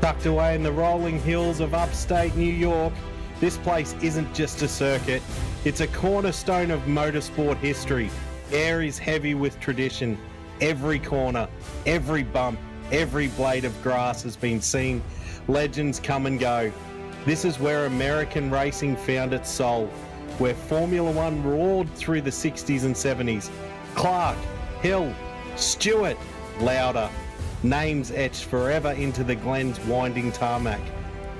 Tucked away in the rolling hills of upstate New York, this place isn't just a circuit, it's a cornerstone of motorsport history. Air is heavy with tradition. Every corner, every bump, every blade of grass has been seen. Legends come and go. This is where American racing found its soul, where Formula One roared through the 60s and 70s. Clark, Hill, Stewart, Lauder. Names etched forever into the Glen's winding tarmac.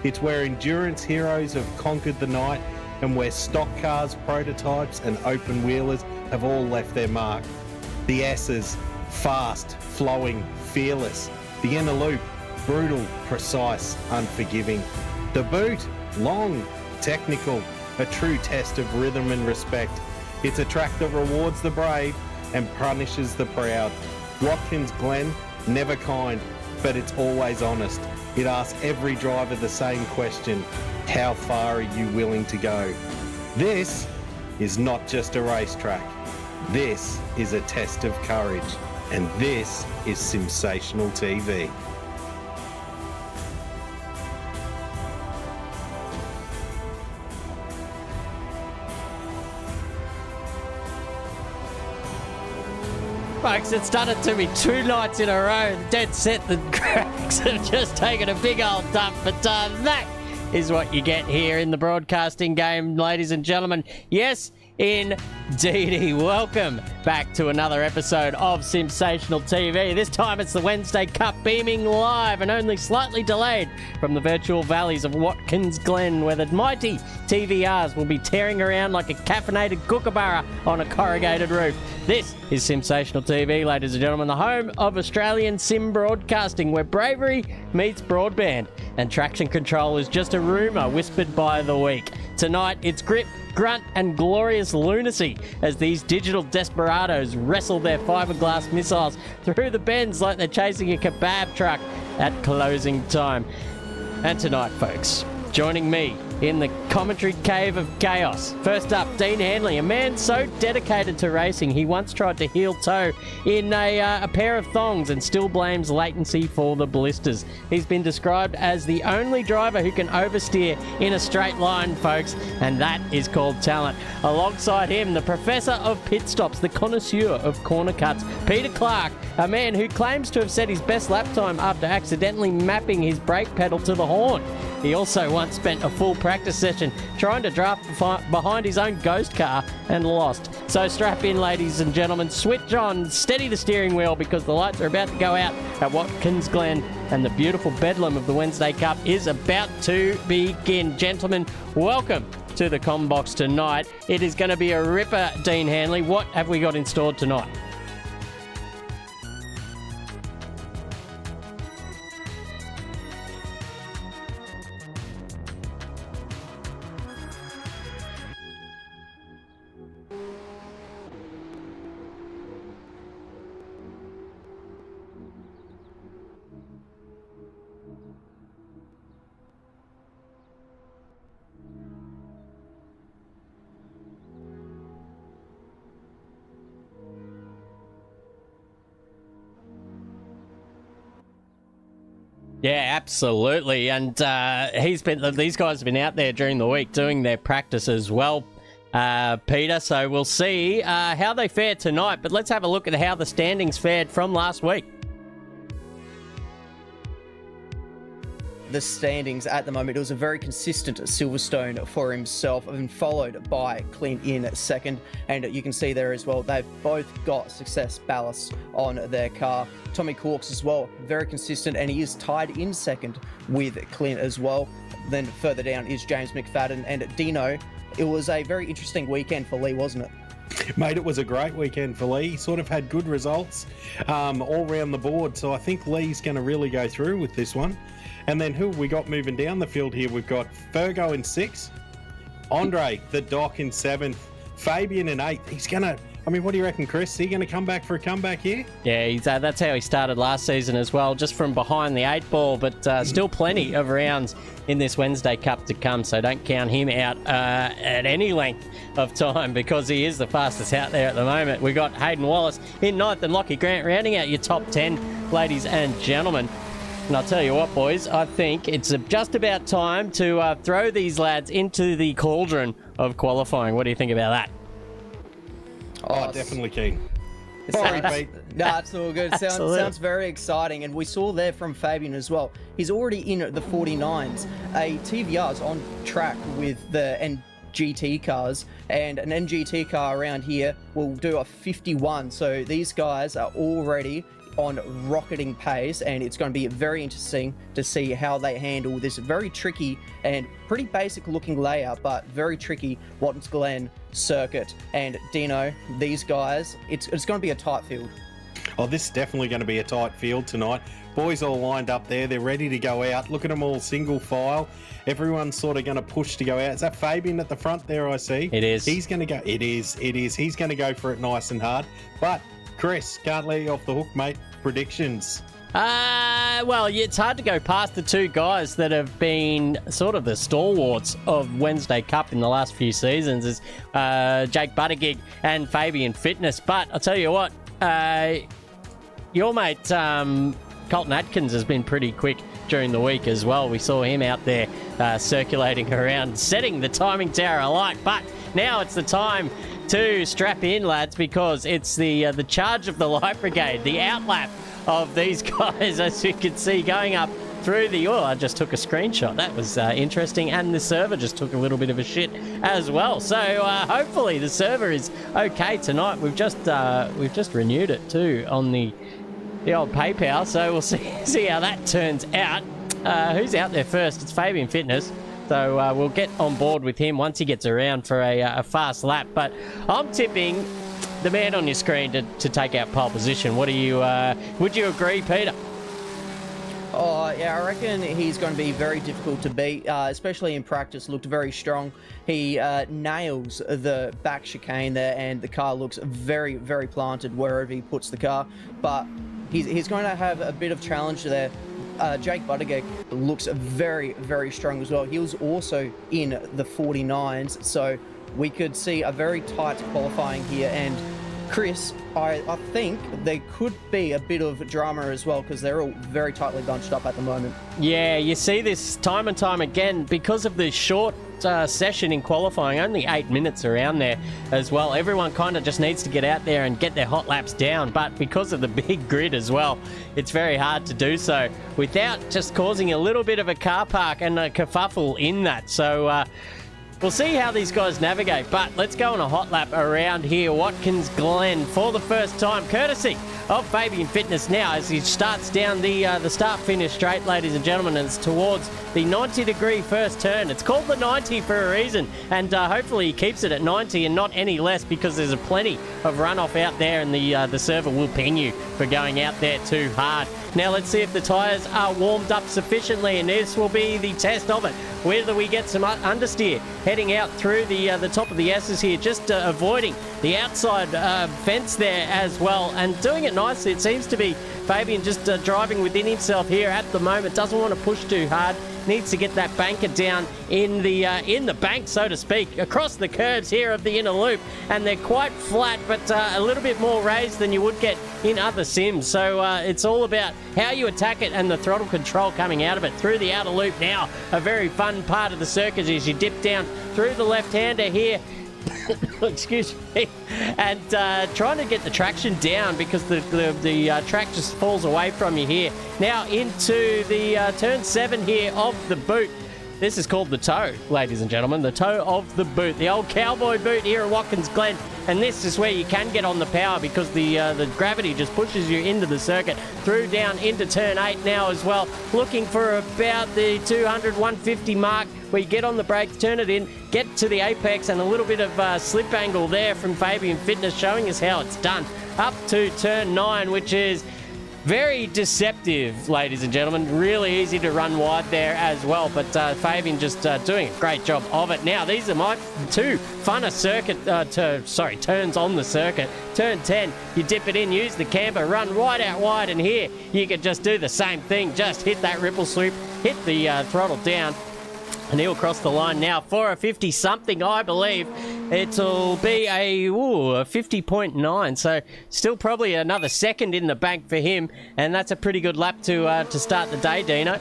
It's where endurance heroes have conquered the night and where stock cars, prototypes and open wheelers have all left their mark. The S's, fast, flowing, fearless. The inner loop, brutal, precise, unforgiving. The boot, long, technical, a true test of rhythm and respect. It's a track that rewards the brave and punishes the proud. Watkins Glen, never kind, but it's always honest. It asks every driver the same question: how far are you willing to go? This is not just a racetrack. This is a test of courage. And this is Simsational TV. Folks, it's done it to me 2 nights in a row. Dead set, the cracks have just taken a big old dump. But that is what you get here in the broadcasting game, ladies and gentlemen. Yes, indeedy. Welcome back to another episode of Simsational TV. This time it's the Wednesday Cup, beaming live and only slightly delayed from the virtual valleys of Watkins Glen, where the mighty TVRs will be tearing around like a caffeinated kookaburra on a corrugated roof. This is Simsational TV, ladies and gentlemen, the home of Australian sim broadcasting, where bravery meets broadband and traction control is just a rumour whispered by the weak. Tonight, it's grip, grunt and glorious lunacy as these digital desperados wrestle their fiberglass missiles through the bends like they're chasing a kebab truck at closing time. And tonight, folks, joining me in the commentary cave of chaos. First up, Dean Hanley, a man so dedicated to racing, he once tried to heel toe in a pair of thongs and still blames latency for the blisters. He's been described as the only driver who can oversteer in a straight line, folks, and that is called talent. Alongside him, the professor of pit stops, the connoisseur of corner cuts, Peter Clark, a man who claims to have set his best lap time after accidentally mapping his brake pedal to the horn. He also once spent a full practice session trying to draft behind his own ghost car and lost. So strap in, ladies and gentlemen, switch on, steady the steering wheel, because the lights are about to go out at Watkins Glen and the beautiful bedlam of the Wednesday Cup is about to begin. Gentlemen, welcome to the Combox tonight. It is going to be a ripper, Dean Hanley. What have we got in store tonight? Yeah, absolutely. And these guys have been out there during the week doing their practice as well, Peter. So we'll see how they fare tonight. But let's have a look at how the standings fared from last week. The standings at the moment, it was a very consistent Silverstone for himself, and followed by Clint in second. And you can see there as well, they've both got success ballast on their car. Tommy Corks as well, very consistent, and he is tied in second with Clint as well. Then further down is James McFadden and Dino. It was a very interesting weekend for Lee, wasn't it? Mate, it was a great weekend for Lee. He sort of had good results all around the board. So I think Lee's going to really go through with this one. And then who have we got moving down the field here? We've got Fergo in 6th, Andre, the Doc in 7th, Fabian in 8th. He's going to, I mean, what do you reckon, Chris? Is he going to come back for a comeback here? Yeah, that's how he started last season as well, just from behind the 8 ball, but still plenty of rounds in this Wednesday Cup to come, so don't count him out at any length of time, because he is the fastest out there at the moment. We've got Hayden Wallace in 9th and Lockie Grant rounding out your top 10, ladies and gentlemen. And I'll tell you what, boys, I think it's just about time to throw these lads into the cauldron of qualifying. What do you think about that? Oh, definitely keen. Sorry, Pete. No, it's all good. Sounds very exciting. And we saw there from Fabian as well. He's already in the 49s. A TVR's on track with the NGT cars, and an NGT car around here will do a 51. So these guys are already on rocketing pace, and it's going to be very interesting to see how they handle this very tricky and pretty basic looking layout, but very tricky Watkins Glen circuit. And Dino, these guys, it's going to be a tight field. Oh, this is definitely going to be a tight field tonight. Boys all lined up there. They're ready to go out. Look at them all single file. Everyone's sort of going to push to go out. Is that Fabian at the front there, I see? It is. He's going to go. It is. He's going to go for it nice and hard. But, Chris, can't let you off the hook, mate. Predictions? Well, it's hard to go past the two guys that have been sort of the stalwarts of Wednesday Cup in the last few seasons, is Jake Buttigieg and Fabian Fitness. But I'll tell you what, your mate Colton Atkins has been pretty quick during the week as well. We saw him out there circulating around, setting the timing tower alight. But now it's the time to strap in, lads, because it's the charge of the Light Brigade, the outlap of these guys, as you can see, going up through the... Oh, I just took a screenshot. That was interesting. And the server just took a little bit of a shit as well. So hopefully the server is okay tonight. We've just renewed it too on the old PayPal. So we'll see how that turns out. Who's out there first? It's Fabian Fitness. So we'll get on board with him once he gets around for a fast lap. But I'm tipping the man on your screen to take out pole position. What do you? Would you agree, Peter? Oh, yeah, I reckon he's going to be very difficult to beat, especially in practice. Looked very strong. He nails the back chicane there, and the car looks very, very planted wherever he puts the car. But he's going to have a bit of challenge there. Jake Buttigieg looks very, very strong as well. He was also in the 49s, so we could see a very tight qualifying here. And Chris, I think there could be a bit of drama as well, because they're all very tightly bunched up at the moment. Yeah, you see this time and time again because of the short session in qualifying, only 8 minutes around there as well. Everyone kind of just needs to get out there and get their hot laps down, but because of the big grid as well, it's very hard to do so without just causing a little bit of a car park and a kerfuffle in that. So we'll see how these guys navigate, but let's go on a hot lap around here. Watkins Glen for the first time, courtesy of Fabian Fitness now, as he starts down the start-finish straight, ladies and gentlemen, and it's towards the 90-degree first turn. It's called the 90 for a reason, and hopefully he keeps it at 90 and not any less, because there's a plenty of runoff out there, and the server will ping you for going out there too hard. Now let's see if the tyres are warmed up sufficiently, and this will be the test of it. Whether we get some understeer heading out through the top of the S's here, just avoiding the outside fence there as well, and doing it nicely. It seems to be Fabian just driving within himself here at the moment. Doesn't want to push too hard. Needs to get that banker down in the bank, so to speak, across the curves here of the inner loop, and they're quite flat, but a little bit more raised than you would get in other sims. So it's all about how you attack it and the throttle control coming out of it through the outer loop. Now a very fun part of the circuit is you dip down through the left-hander here. Excuse me, and trying to get the traction down, because the track just falls away from you here. Now into the turn 7 here of the boot. This is called the toe, ladies and gentlemen, the toe of the boot, the old cowboy boot here at Watkins Glen. And this is where you can get on the power, because the gravity just pushes you into the circuit, through down into turn 8 now as well. Looking for about the 200, 150 mark, where you get on the brakes, turn it in, get to the apex, and a little bit of slip angle there from Fabian Fitness, showing us how it's done. Up to turn 9, which is very deceptive, ladies and gentlemen. Really easy to run wide there as well, but Fabian just doing a great job of it. Now, these are my two funner turns on the circuit. Turn 10, you dip it in, use the camber, run right out wide, and here you can just do the same thing. Just hit that ripple sweep, hit the throttle down, and he'll cross the line now for a 50-something, I believe. it'll be a 50.9. So still probably another second in the bank for him, and that's a pretty good lap to start the day, Dino.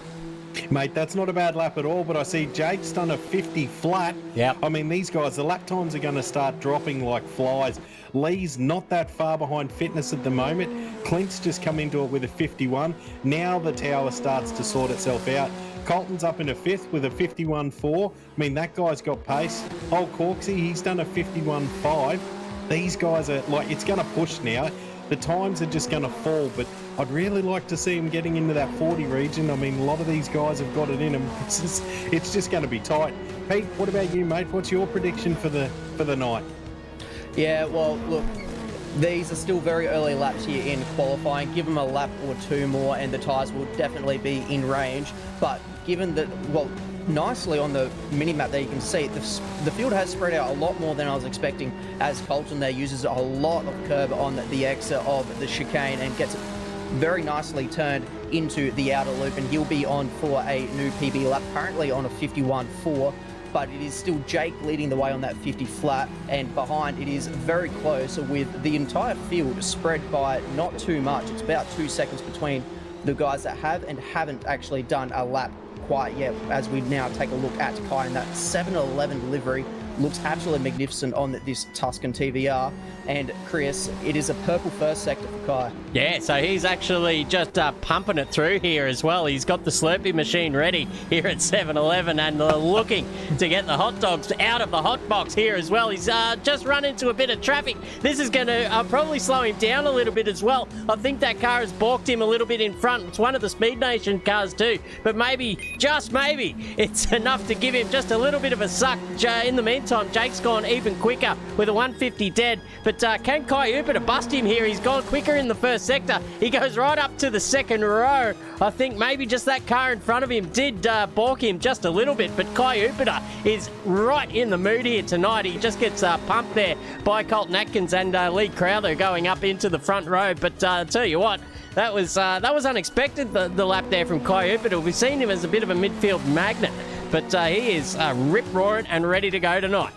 Mate, that's not a bad lap at all, but I see Jake's done a 50 flat. Yep. I mean, these guys, the lap times are going to start dropping like flies. Lee's not that far behind fitness at the moment. Clint's just come into it with a 51. Now the tower starts to sort itself out. Colton's up in a fifth with a 51.4. I mean, that guy's got pace. Old Corksy, he's done a 51.5. These guys are like, it's going to push now. The times are just going to fall, but I'd really like to see him getting into that 40 region. I mean, a lot of these guys have got it in them. It's just going to be tight. Pete, what about you, mate? What's your prediction for the night? Yeah, well, look, these are still very early laps here in qualifying. Give them a lap or two more and the tyres will definitely be in range. But given that, well, nicely on the mini-map there you can see the field has spread out a lot more than I was expecting, as Colton there uses a lot of curb on the exit of the chicane and gets it very nicely turned into the outer loop, and he'll be on for a new PB lap, currently on a 51.4. But it is still Jake leading the way on that 50 flat, and behind it is very close with the entire field spread by not too much. It's about 2 seconds between the guys that have and haven't actually done a lap quite yet, as we now take a look at Kai in that 711 livery. Looks absolutely magnificent on this Tuscan TVR. And Chris, it is a purple first sector for Kai. Yeah, so he's actually just pumping it through here as well. He's got the Slurpee machine ready here at 7-Eleven and looking to get the hot dogs out of the hot box here as well. He's just run into a bit of traffic. This is going to probably slow him down a little bit as well. I think that car has balked him a little bit in front. It's one of the Speed Nation cars too, but maybe, just maybe, it's enough to give him just a little bit of a suck. In the meantime, Jake's gone even quicker with a 150 dead, but can Kai Upert bust him here? He's gone quicker in the first sector. He goes right up to the second row. I think maybe just that car in front of him did balk him just a little bit, but Kai Upert is right in the mood here tonight. He just gets pumped there by Colton Atkins and Lee Crowther going up into the front row, but I'll tell you what, that was unexpected, the lap there from Kai Upert. We've seen him as a bit of a midfield magnet, but he is rip-roaring and ready to go tonight.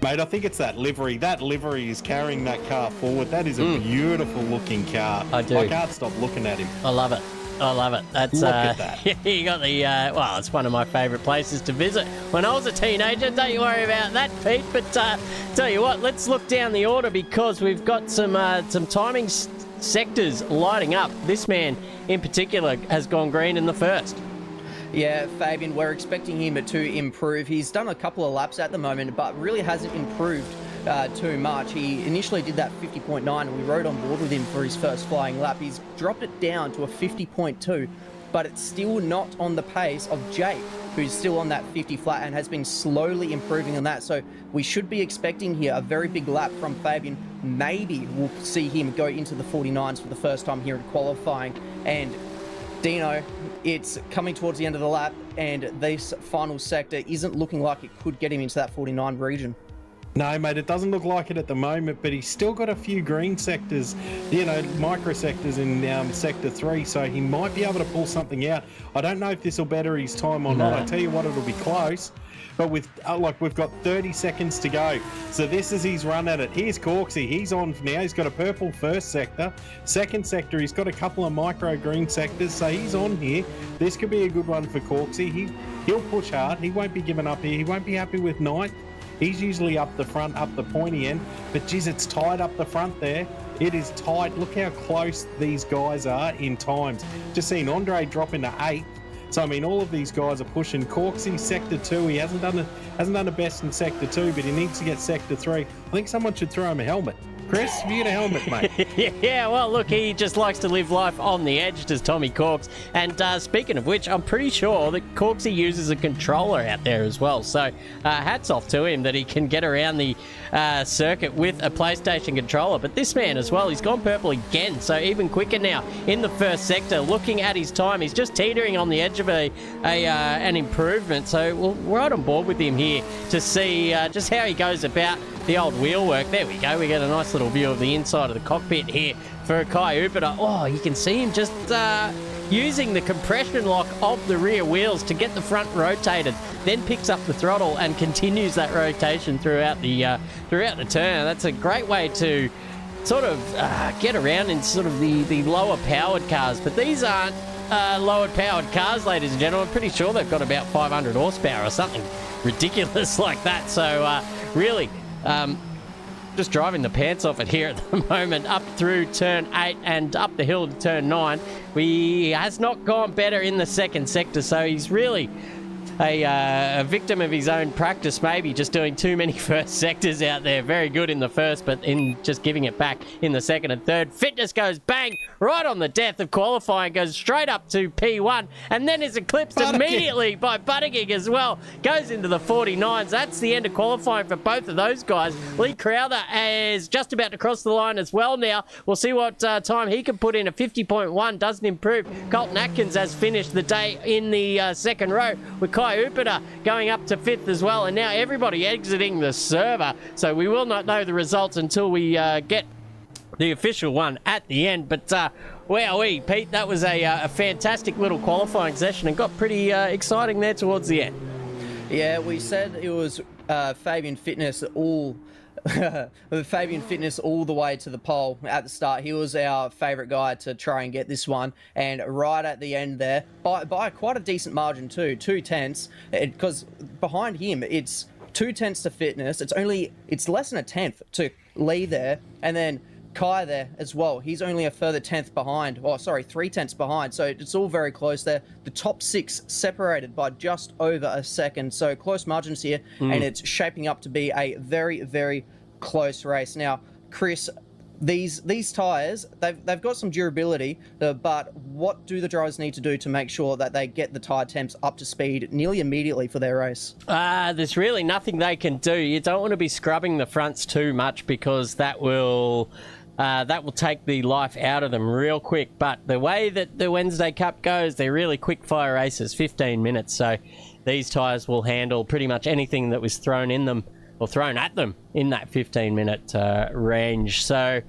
Mate, I think it's that livery. That livery is carrying that car forward. That is a beautiful looking car. I do. I can't stop looking at him. I love it. I love it. That's Look at that. You got the well, it's one of my favourite places to visit when I was a teenager. Don't you worry about that, Pete. But tell you what, let's look down the order because we've got some timing sectors lighting up. This man in particular has gone green in the first. Yeah, Fabian, we're expecting him to improve. He's done a couple of laps at the moment, but really hasn't improved too much. He initially did that 50.9 and we rode on board with him for his first flying lap. He's dropped it down to a 50.2, but it's still not on the pace of Jake, who's still on that 50 flat and has been slowly improving on that. So we should be expecting here a very big lap from Fabian. Maybe we'll see him go into the 49s for the first time here in qualifying. And Dino, it's coming towards the end of the lap, and this final sector isn't looking like it could get him into that 49 region. No, mate, it doesn't look like it at the moment, but he's still got a few green sectors, micro sectors in Sector 3, so he might be able to pull something out. I don't know if this will better his time or not. I tell you what, it'll be close. But with we've got 30 seconds to go. So this is his run at it. Here's Corksy. He's on now. He's got a purple first sector. Second sector, he's got a couple of micro green sectors. So he's on here. This could be a good one for Corksy. He'll push hard. He won't be giving up here. He won't be happy with ninth. He's usually up the front, up the pointy end. But geez, it's tight up the front there. It is tight. Look how close these guys are in times. Just seen Andre drop into 8th. So I mean, all of these guys are pushing. Corksy Sector 2. He hasn't done a best in Sector 2, but he needs to get Sector 3. I think someone should throw him a helmet. Chris, have you got a helmet, mate? Yeah, well, look, he just likes to live life on the edge, does Tommy Corks. And speaking of which, I'm pretty sure that Corksy uses a controller out there as well. So hats off to him that he can get around the circuit with a PlayStation controller. But this man as well, he's gone purple again, so even quicker now in the first sector. Looking at his time, he's just teetering on the edge of an improvement. So we're right on board with him here to see just how he goes about the old wheel work. There we go. We get a nice little view of the inside of the cockpit here for Kai Upert. Oh, you can see him just using the compression lock of the rear wheels to get the front rotated, then picks up the throttle and continues that rotation throughout the turn. That's a great way to sort of get around in sort of the lower powered cars. But these aren't lower powered cars, ladies and gentlemen. I'm pretty sure they've got about 500 horsepower or something ridiculous like that. So really, just driving the pants off it here at the moment, up through turn 8 and up the hill to turn 9. He has not gone better in the second sector, so he's really a victim of his own practice, maybe just doing too many first sectors out there. Very good in the first, but in just giving it back in the second and third. Fitness goes bang right on the death of qualifying, goes straight up to P1, and then is eclipsed immediately by Buttigieg as well. Goes into the 49s. That's the end of qualifying for both of those guys. Lee Crowther is just about to cross the line as well now. We'll see what time he can put in. A 50.1 doesn't improve. Colton Atkins has finished the day in the second row, with Kai Upita going up to 5th as well, and now everybody exiting the server, so we will not know the results until we get the official one at the end. But wowee, Pete, that was a fantastic little qualifying session and got pretty exciting there towards the end. Yeah, we said it was Fabian Fitness all the way to the pole at the start. He was our favourite guy to try and get this one, and right at the end there, by quite a decent margin too, 2/10, because behind him it's 2/10 to Fitness. It's less than a tenth to Lee there, and then Kai there as well. He's only a further 10th behind. Oh, sorry, 3/10 behind. So it's all very close there. The top 6 separated by just over a second. So close margins here, and it's shaping up to be a very, very close race. Now, Chris, these tyres, they've got some durability, but what do the drivers need to do to make sure that they get the tyre temps up to speed nearly immediately for their race? There's really nothing they can do. You don't want to be scrubbing the fronts too much, because that will take the life out of them real quick. But the way that the Wednesday Cup goes, they're really quick fire races, 15 minutes. So these tyres will handle pretty much anything that was thrown in them or thrown at them in that 15-minute range. So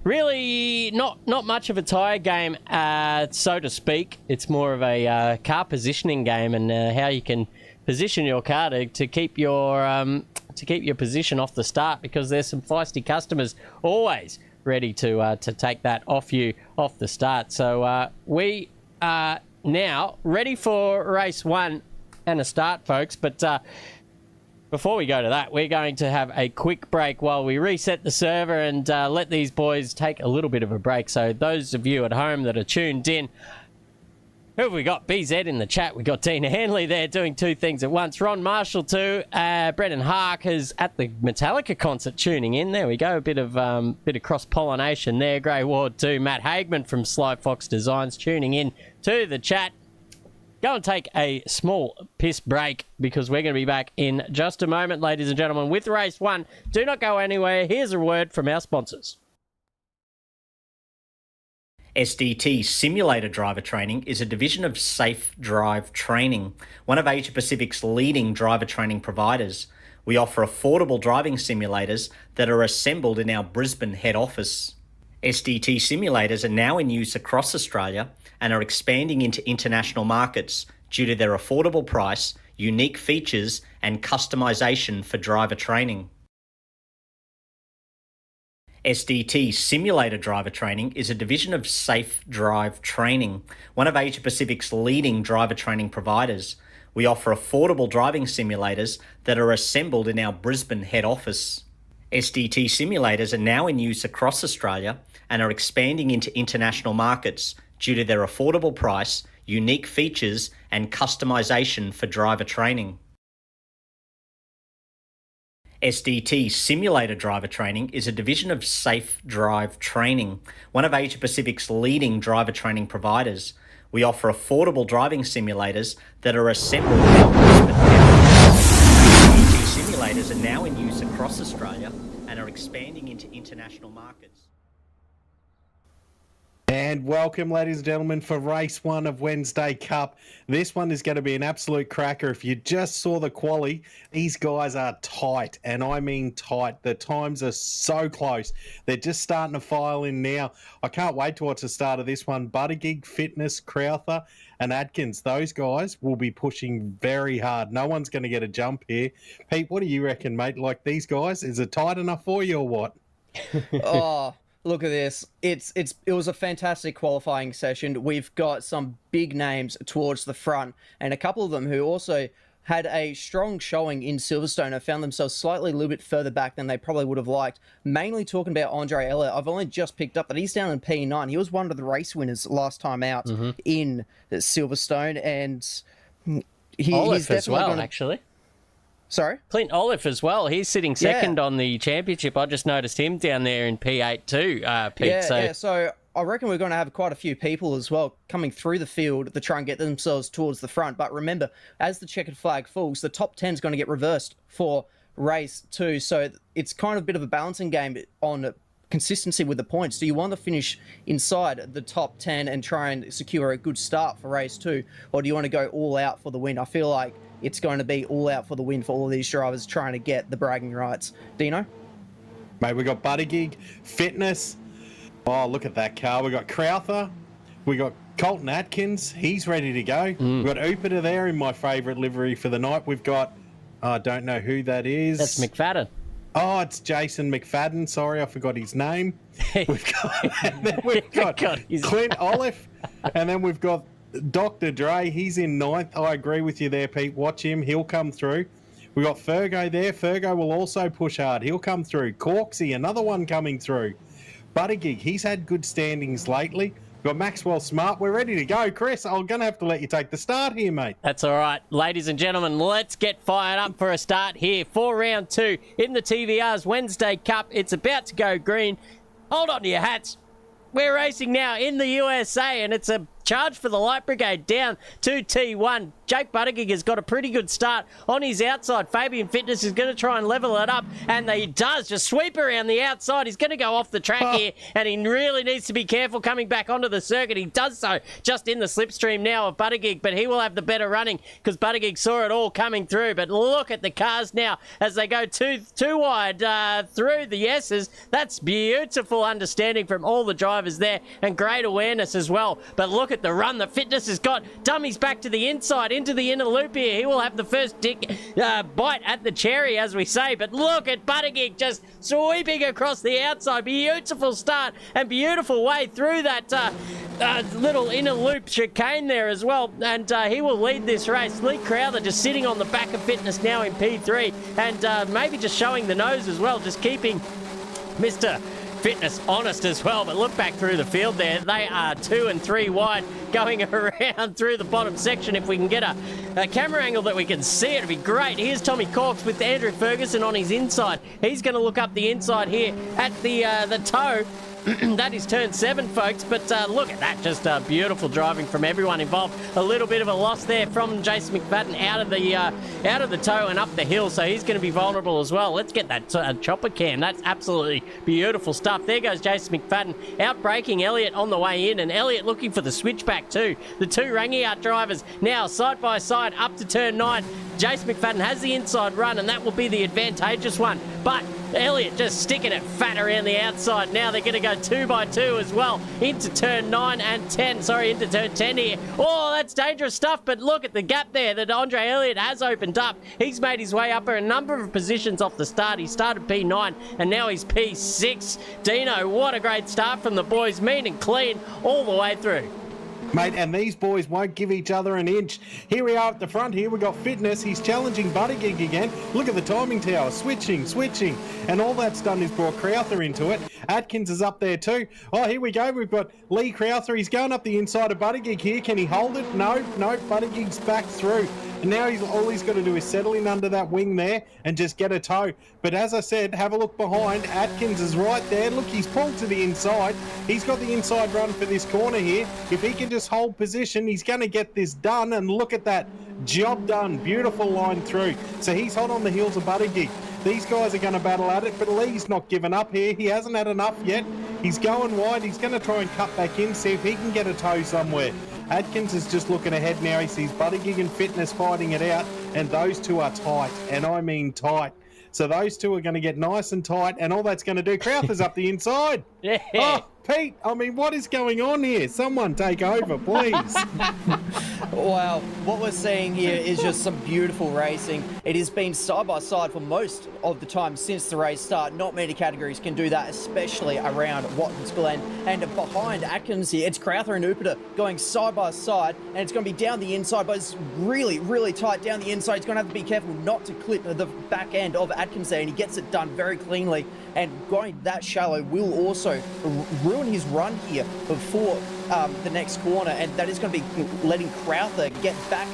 really not much of a tyre game, so to speak. It's more of a car positioning game, and how you can position your car to keep your position off the start, because there's some feisty customers always ready to take that off you off the start. So we are now ready for race 1 and a start, folks. But before we go to that, we're going to have a quick break while we reset the server and let these boys take a little bit of a break. So those of you at home that are tuned in, who have we got? BZ in the chat. We got Tina Hanley there doing 2 things at once. Ron Marshall too. Brendan Hark is at the Metallica concert tuning in. There we go. A bit of cross-pollination there. Grey Ward too. Matt Hagman from Sly Fox Designs tuning in to the chat. Go and take a small piss break, because we're going to be back in just a moment, ladies and gentlemen, with race 1. Do not go anywhere. Here's a word from our sponsors. SDT Simulator Driver Training is a division of Safe Drive Training, one of Asia Pacific's leading driver training providers. We offer affordable driving simulators that are assembled in our Brisbane head office. SDT simulators are now in use across Australia and are expanding into international markets due to their affordable price, unique features, and customization for driver training. SDT Simulator Driver Training is a division of Safe Drive Training, one of Asia Pacific's leading driver training providers. We offer affordable driving simulators that are assembled in our Brisbane head office. SDT simulators are now in use across Australia and are expanding into international markets due to their affordable price, unique features, and customization for driver training. SDT Simulator Driver Training is a division of Safe Drive Training, one of Asia Pacific's leading driver training providers. We offer affordable driving simulators that are assembled in our Brisbane head office. SDT simulators are now in use across Australia and are expanding into international markets. And welcome, ladies and gentlemen, for race 1 of Wednesday Cup. This one is going to be an absolute cracker. If you just saw the quali, these guys are tight, and I mean tight. The times are so close. They're just starting to file in now. I can't wait to watch the start of this one. Buttigieg, Fitness, Crowther, and Watkins. Those guys will be pushing very hard. No one's going to get a jump here. Pete, what do you reckon, mate? Like these guys, is it tight enough for you or what? Oh, look at this. It was a fantastic qualifying session. We've got some big names towards the front, and a couple of them who also had a strong showing in Silverstone have found themselves slightly a little bit further back than they probably would have liked. Mainly talking about Andre Elliott. I've only just picked up that he's down in P9. He was one of the race winners last time out in Silverstone, and he's definitely as well, gonna... actually. Sorry? Clint Olive as well. He's sitting second on the championship. I just noticed him down there in P8 too, Pete. So I reckon we're going to have quite a few people as well coming through the field to try and get themselves towards the front. But remember, as the checkered flag falls, the top 10 is going to get reversed for race 2. So it's kind of a bit of a balancing game on consistency with the points. Do you want to finish inside the top 10 and try and secure a good start for race 2? Or do you want to go all out for the win? I feel like it's going to be all out for the win for all of these drivers trying to get the bragging rights. Dino? Mate, we got Buttigieg, Fitness. Oh, look at that car. We got Crowther. We got Colton Atkins. He's ready to go. We've got Upiter there in my favourite livery for the night. We've got, I don't know who that is. That's McFadden. Oh, it's Jason McFadden. Sorry, I forgot his name. We've got Clint Olive. And then we've got Dr. Dre. He's in 9th. I agree with you there, Pete. Watch him. He'll come through. We got Fergo there. Fergo will also push hard. He'll come through. Corksy, another one coming through. Buttigieg, he's had good standings lately. We've got Maxwell Smart. We're ready to go. Chris, I'm going to have to let you take the start here, mate. That's all right. Ladies and gentlemen, let's get fired up for a start here for round 2 in the TVR's Wednesday Cup. It's about to go green. Hold on to your hats. We're racing now in the USA, and it's a charge for the Light Brigade down to T1. Jake Buttigieg has got a pretty good start on his outside. Fabian Fitness is going to try and level it up, and he does just sweep around the outside. He's going to go off the track here, and he really needs to be careful coming back onto the circuit. He does so just in the slipstream now of Buttigieg, but he will have the better running because Buttigieg saw it all coming through. But look at the cars now as they go too wide through the S's. That's beautiful understanding from all the drivers there, and great awareness as well. But look at the run that Fitness has got. Dummies back to the inside, into the inner loop here. He will have the first bite at the cherry, as we say. But look at Buttigieg just sweeping across the outside. Beautiful start and beautiful way through that little inner loop chicane there as well. And he will lead this race. Lee Crowther just sitting on the back of Fitness now in P3, and maybe just showing the nose as well, just keeping Mr. Fitness honest as well. But look back through the field there. They are 2 and 3 wide going around through the bottom section. If we can get a camera angle that we can see, it'd be great. Here's Tommy Corks with Andrew Ferguson on his inside. He's going to look up the inside here at the toe. That is turn 7, folks, but look at that, just beautiful driving from everyone involved. A little bit of a loss there from Jason McFadden out of the toe and up the hill, so he's going to be vulnerable as well. Let's get that chopper cam. That's absolutely beautiful stuff. There goes Jason McFadden out braking Elliott on the way in, and Elliott looking for the switchback too. The two Rangiart drivers now side by side up to turn 9. Jason McFadden has the inside run, and that will be the advantageous one, but Elliott just sticking it fat around the outside. Now they're going to go 2 by 2 as well into turn 9 and 10. Sorry, into turn 10 here. Oh, that's dangerous stuff, but look at the gap there that Andre Elliott has opened up. He's made his way up a number of positions off the start. He started P9 and now he's P6. Dino, what a great start from the boys. Mean and clean all the way through. Mate, and these boys won't give each other an inch. Here we are at the front here. We've got Fitness. He's challenging Buttigieg again. Look at the timing tower. Switching. And all that's done is brought Crowther into it. Atkins is up there too. Oh, here we go. We've got Lee Crowther. He's going up the inside of Buttigieg here. Can he hold it? No. Buttigieg's back through. And now all he's got to do is settle in under that wing there and just get a toe. But as I said, have a look behind. Atkins is right there. Look, he's pulled to the inside. He's got the inside run for this corner here. If he can just hold position, he's going to get this done. And look at that. Job done. Beautiful line through. So he's hot on the heels of Buttigieg. These guys are going to battle at it, but Lee's not giving up here. He hasn't had enough yet. He's going wide. He's going to try and cut back in, see if he can get a toe somewhere. Atkins is just looking ahead now. He sees Buttigieg and Fitness fighting it out, and those two are tight, and I mean tight. So those two are going to get nice and tight, and all that's going to do, Crowther's up the inside. Yeah. Oh, Pete, I mean, what is going on here? Someone take over, please. Wow, what we're seeing here is just some beautiful racing. It has been side by side for most of the time since the race start. Not many categories can do that, especially around Watkins, Glen. And behind Atkins here, it's Crowther and Upiter going side by side, and it's going to be down the inside, but it's really, really tight down the inside. He's going to have to be careful not to clip the back end of Atkins there, and he gets it done very cleanly. And going that shallow will also ruin his run here before the next corner, and that is going to be letting Crowther get back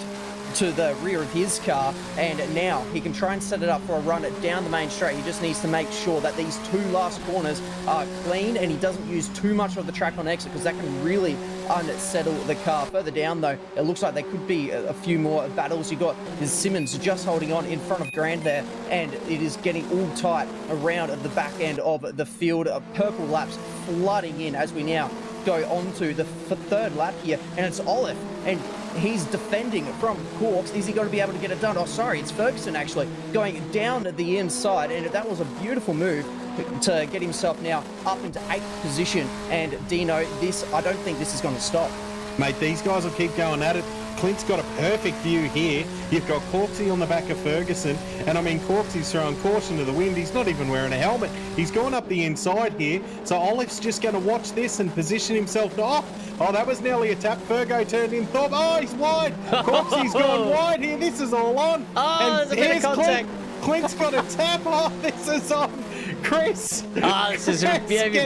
to the rear of his car, and now he can try and set it up for a run down the main straight. He just needs to make sure that these two last corners are clean and he doesn't use too much of the track on exit, because that can really unsettle the car. Further down though, it looks like there could be a few more battles. You got Simmons just holding on in front of Grant there, and it is getting all tight around the back end of the field. Purple laps flooding in as we now go on to the third lap here, and it's Olive, and he's defending from Corks. Is he going to be able to get it done? Oh, sorry, it's Ferguson actually going down the inside, and that was a beautiful move to get himself now up into 8th position. And Dino, I don't think this is going to stop. Mate, these guys will keep going at it. Clint's got a perfect view here. You've got Corksy on the back of Ferguson, and I mean, Corksy's throwing caution to the wind. He's not even wearing a helmet. He's gone up the inside here, so Olive's just going to watch this and position himself. Oh, that was nearly a tap. Fergo turned in. Thought, oh, he's wide. Corksy's gone wide here. This is all on. Oh, and there's a bit of contact. Clint's got a tap. Oh, this is on. Chris. Oh, this is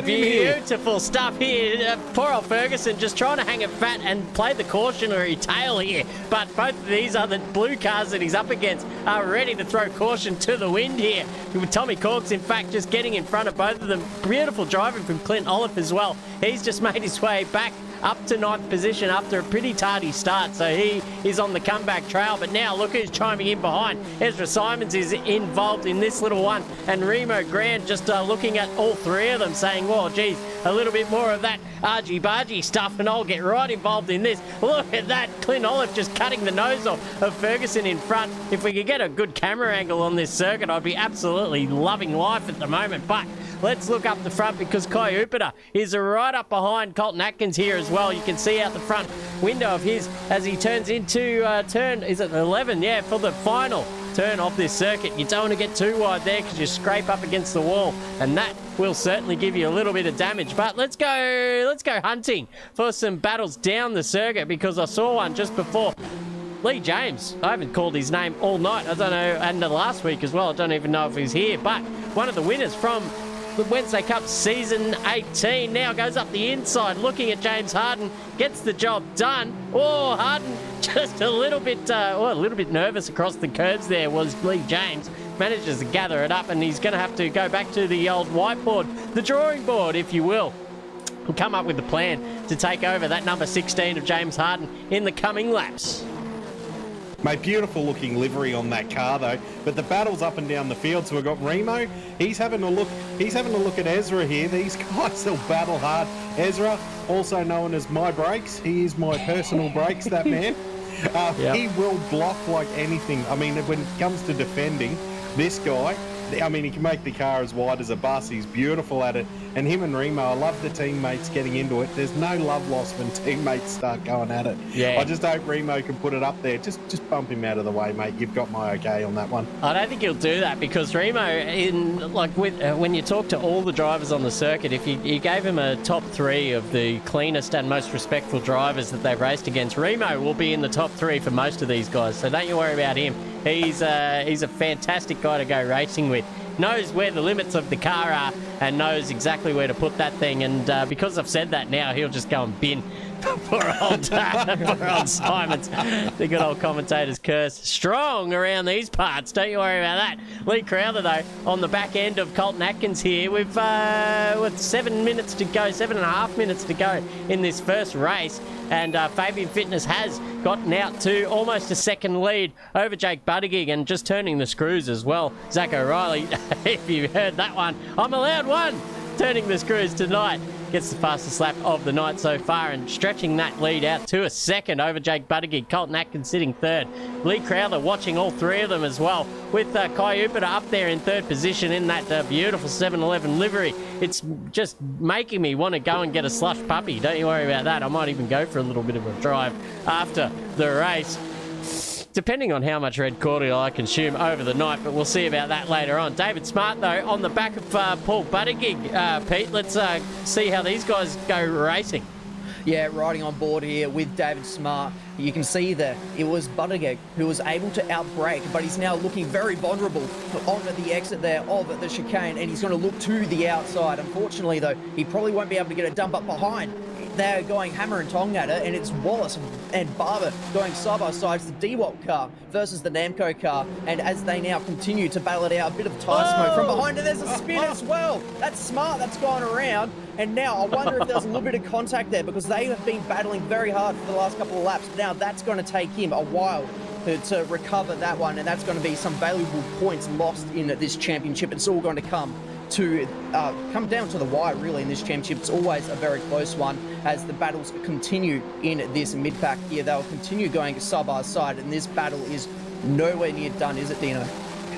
beautiful stuff here. Poor old Ferguson just trying to hang it fat and play the cautionary tale here. But both of these other blue cars that he's up against are ready to throw caution to the wind here. With Tommy Corks, in fact, just getting in front of both of them. Beautiful driving from Clint Olive as well. He's just made his way back up to 9th position after a pretty tardy start, so he is on the comeback trail. But now look who's chiming in behind. Ezra Simons is involved in this little one, and Remo Grand just looking at all three of them saying, well, geez, a little bit more of that argy-bargy stuff and I'll get right involved in this. Look at that, Clint Olive just cutting the nose off of Ferguson in front. If we could get a good camera angle on this circuit, I'd be absolutely loving life at the moment. But let's look up the front, because Kai Upiter is right up behind Colton Atkins here as well. You can see out the front window of his as he turns into turn, is it 11? Yeah, for the final turn of this circuit. You don't want to get too wide there because you scrape up against the wall, and that will certainly give you a little bit of damage. But let's go hunting for some battles down the circuit, because I saw one just before. Lee James, I haven't called his name all night. I don't know, and last week as well. I don't even know if he's here, but one of the winners from the Wednesday Cup Season 18 now goes up the inside, looking at James Harden, gets the job done. Oh, Harden just a little bit nervous across the curves there was Lee James. Manages to gather it up, and he's going to have to go back to the old whiteboard, the drawing board, if you will, and come up with a plan to take over that number 16 of James Harden in the coming laps. Mate, beautiful looking livery on that car though. But the battle's up and down the field. So we've got Remo. He's having a look at Ezra here. These guys will battle hard. Ezra, also known as my brakes. He is my personal brakes, that man. Yep. He will block like anything. I mean, when it comes to defending, this guy, I mean, he can make the car as wide as a bus. He's beautiful at it. And him and Remo, I love the teammates getting into it. There's no love lost when teammates start going at it. Yeah. I just hope Remo can put it up there. Just bump him out of the way, mate. You've got my okay on that one. I don't think he'll do that, because Remo, when you talk to all the drivers on the circuit, if you gave him a top 3 of the cleanest and most respectful drivers that they've raced against, Remo will be in the top 3 for most of these guys. So don't you worry about him. He's a fantastic guy to go racing with. Knows where the limits of the car are and knows exactly where to put that thing. And because I've said that now, he'll just go and bin poor old Simons. The good old commentator's curse. Strong around these parts. Don't you worry about that. Lee Crowther, though, on the back end of Colton Atkins here with 7 minutes to go, 7.5 minutes to go in this first race. And Fabian Fitness has gotten out to almost a second lead over Jake Buttigieg, and just turning the screws as well. Zach O'Reilly, if you heard that one, I'm allowed one. turning the screws tonight. Gets the fastest lap of the night so far and stretching that lead out to a second over Jake Buttigieg. Colton Atkins sitting third. Lee Crowther watching all three of them as well, with Kai Upita up there in third position in that beautiful 7-Eleven livery. It's just making me want to go and get a slush puppy. Don't you worry about that. I might even go for a little bit of a drive after the race, depending on how much red cordial I consume over the night, but we'll see about that later on. David Smart, though, on the back of Paul Buttigieg. Pete, let's see how these guys go racing. Yeah, riding on board here with David Smart. You can see that it was Buttigieg who was able to outbrake, but he's now looking very vulnerable on the exit there of the chicane, and he's going to look to the outside. Unfortunately, though, he probably won't be able to get a dump up behind. They're going hammer and tong at it, and it's Wallace and Barber going side by side. It's the DWAP car versus the Namco car, and as they now continue to battle it out, a bit of tire smoke from behind, and there's a spin as well. That's Smart, that's gone around, and now I wonder if there's a little bit of contact there, because they have been battling very hard for the last couple of laps. Now that's going to take him a while to recover that one, and that's going to be some valuable points lost in this championship. It's all going to come down to the wire, really, in this championship. It's always a very close one as the battles continue in this mid-pack here. They'll continue going side by side, and this battle is nowhere near done, is it, Dino?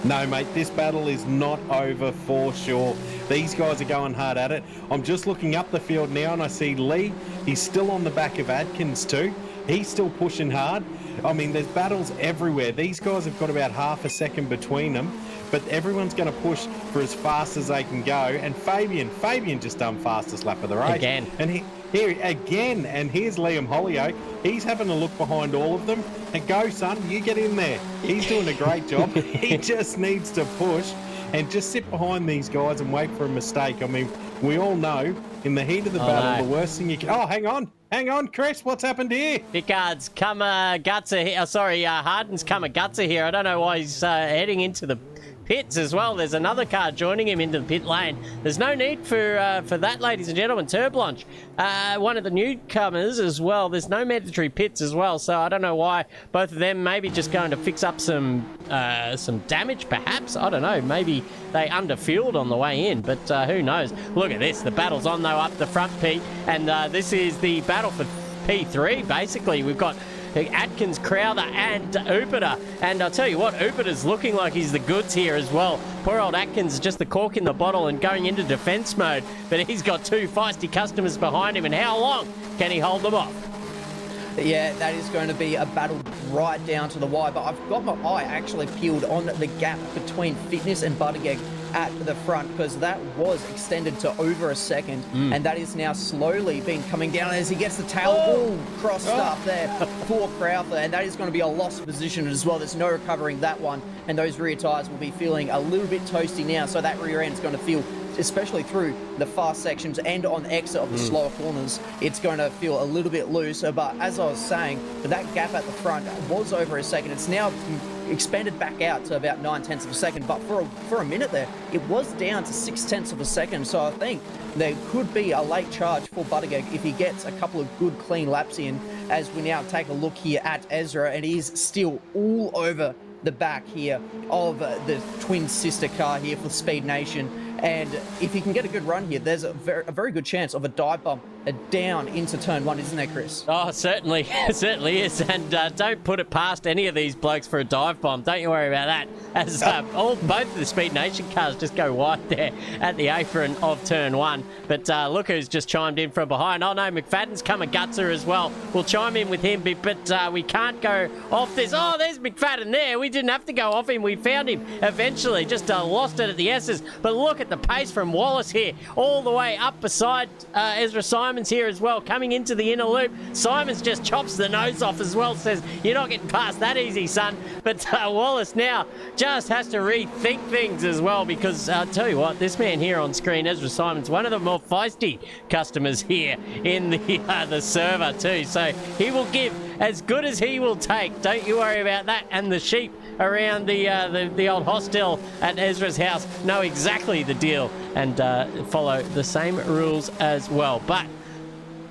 No, mate, this battle is not over for sure. These guys are going hard at it. I'm just looking up the field now, and I see Lee. He's still on the back of Atkins too. He's still pushing hard. I mean, there's battles everywhere. These guys have got about half a second between them, but everyone's going to push for as fast as they can go. And Fabian just done fastest lap of the race. Again. And here again, and here's Liam Hollyoak. He's having a look behind all of them. And go, son, you get in there. He's doing a great job. He just needs to push and just sit behind these guys and wait for a mistake. I mean, we all know in the heat of the battle, the worst thing you can... Oh, hang on, Chris, what's happened here? Pickard's Kamagutsa here. Harden's Kamagutsa here. I don't know why he's heading into the pits as well. There's another car joining him into the pit lane. There's no need for that, ladies and gentlemen. Turblanche, one of the newcomers as well. There's no mandatory pits as well, so I don't know why both of them maybe just going to fix up some damage, perhaps. I don't know. Maybe they underfueled on the way in, but who knows? Look at this. The battle's on, though, up the front, Pete, and this is the battle for P3, basically. We've got Atkins, Crowther and Upita, and I'll tell you what, Upita's looking like he's the goods here as well. Poor old Atkins is just the cork in the bottle and going into defence mode, but he's got two feisty customers behind him, and how long can he hold them off? Yeah, that is going to be a battle right down to the wire, but I've got my eye actually peeled on the gap between Fitness and Buttigieg at the front, because that was extended to over a second, and that is now slowly been coming down as he gets the tail all crossed up there for Crowther, and that is going to be a lost position as well. There's no recovering that one, and those rear tyres will be feeling a little bit toasty now, so that rear end is going to feel, especially through the fast sections and on the exit of the slower corners, it's going to feel a little bit looser. But as I was saying, that gap at the front was over a second. It's now expanded back out to about 9/10 of a second, but for a minute there, it was down to 6/10 of a second. So I think there could be a late charge for Buttigieg if he gets a couple of good clean laps in, as we now take a look here at Ezra, and he's still all over the back here of the twin sister car here for Speed Nation. And if he can get a good run here, there's a very good chance of a dive bomb down into turn one, isn't there, Chris? Oh, certainly. It certainly is. And don't put it past any of these blokes for a dive bomb. Don't you worry about that. As both of the Speed Nation cars just go wide there at the apron of turn one. But look who's just chimed in from behind. Oh, no, McFadden's Kamagutsa as well. We'll chime in with him, but we can't go off this. Oh, there's McFadden there. We didn't have to go off him. We found him eventually. Just lost it at the S's. But look at the pace from Wallace here, all the way up beside Ezra Simons here as well, coming into the inner loop. Simons just chops the nose off as well, says, you're not getting past that easy, son. But Wallace now just has to rethink things as well, because I'll tell you what, this man here on screen, Ezra Simons, one of the more feisty customers here in the server too. So he will give as good as he will take. Don't you worry about that. And the sheep around the old hostel at Ezra's house know exactly the deal and follow the same rules as well. But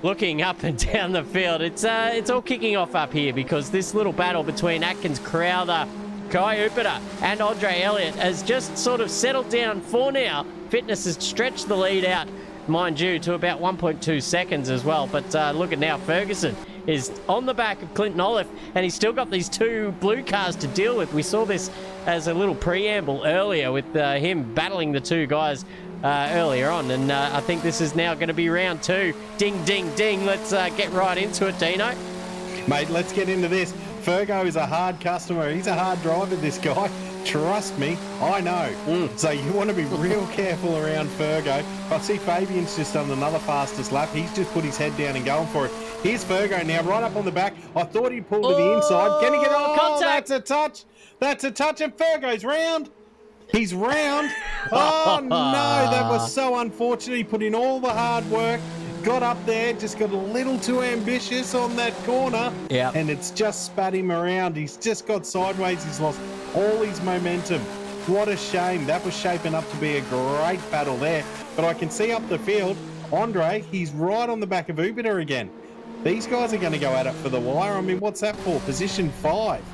looking up and down the field, it's all kicking off up here, because this little battle between Atkins, Crowther, Kai Upita and Andre Elliott has just sort of settled down for now Fitness has stretched the lead out, mind you, to about 1.2 seconds as well. But look at now, Ferguson is on the back of Clinton Olive, and he's still got these two blue cars to deal with. We saw this as a little preamble earlier with him battling the two guys earlier on, and I think this is now going to be round 2. Ding, ding, ding. Let's get right into it, Dino. Mate, let's get into this. Fergo is a hard customer. He's a hard driver, this guy. Trust me, I know. So you want to be real careful around Fergo. I see Fabian's just done another fastest lap. He's just put his head down and going for it. Here's Fergo now, right up on the back. I thought he'd pull to the inside. Can he get on? Contact. That's a touch. That's a touch, and Fergo's round. He's round. Oh, no, that was so unfortunate. He put in all the hard work. Got up there, just got a little too ambitious on that corner, and it's just spat him around. He's just got sideways. He's lost all his momentum. What a shame. That was shaping up to be a great battle there. But I can see up the field, Andre, he's right on the back of Ubiter again. These guys are going to go at it for the wire. I mean, what's that for? Position 5.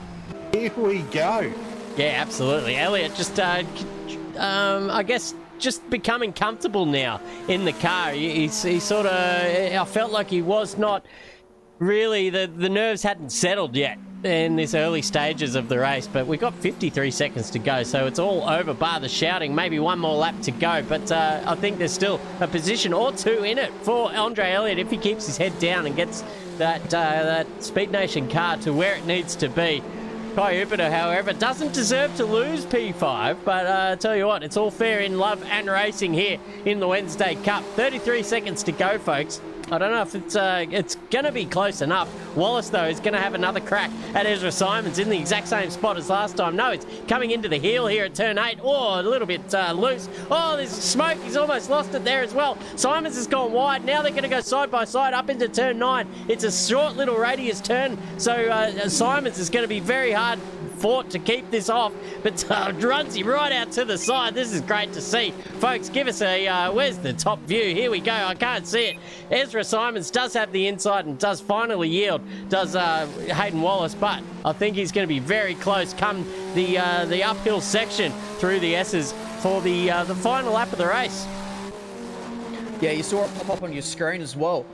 Here we go. Yeah, absolutely. Elliot just, I guess, just becoming comfortable now in the car. He sort of, I felt like he was not really, the nerves hadn't settled yet in this early stages of the race, but we've got 53 seconds to go, so it's all over bar the shouting. Maybe one more lap to go, but I think there's still a position or two in it for Andre Elliott if he keeps his head down and gets that Speed Nation car to where it needs to be. Kai Upiter, however, doesn't deserve to lose P5, but I tell you what, it's all fair in love and racing here in the Wednesday Cup. 33 seconds to go, folks. I don't know if it's going to be close enough. Wallace, though, is going to have another crack at Ezra Simons in the exact same spot as last time. No, it's coming into the heel here at turn 8. Oh, a little bit loose. Oh, there's smoke. He's almost lost it there as well. Simons has gone wide. Now they're going to go side by side up into turn 9. It's a short little radius turn, so Simons is going to be very hard fought to keep this off, but runs him right out to the side. This is great to see. Folks, give us a, where's the top view? Here we go. I can't see it. Ezra Simons does have the inside and does finally yield, does Hayden Wallace, but I think he's going to be very close come the uphill section through the S's for the final lap of the race. Yeah, you saw it pop up on your screen as well.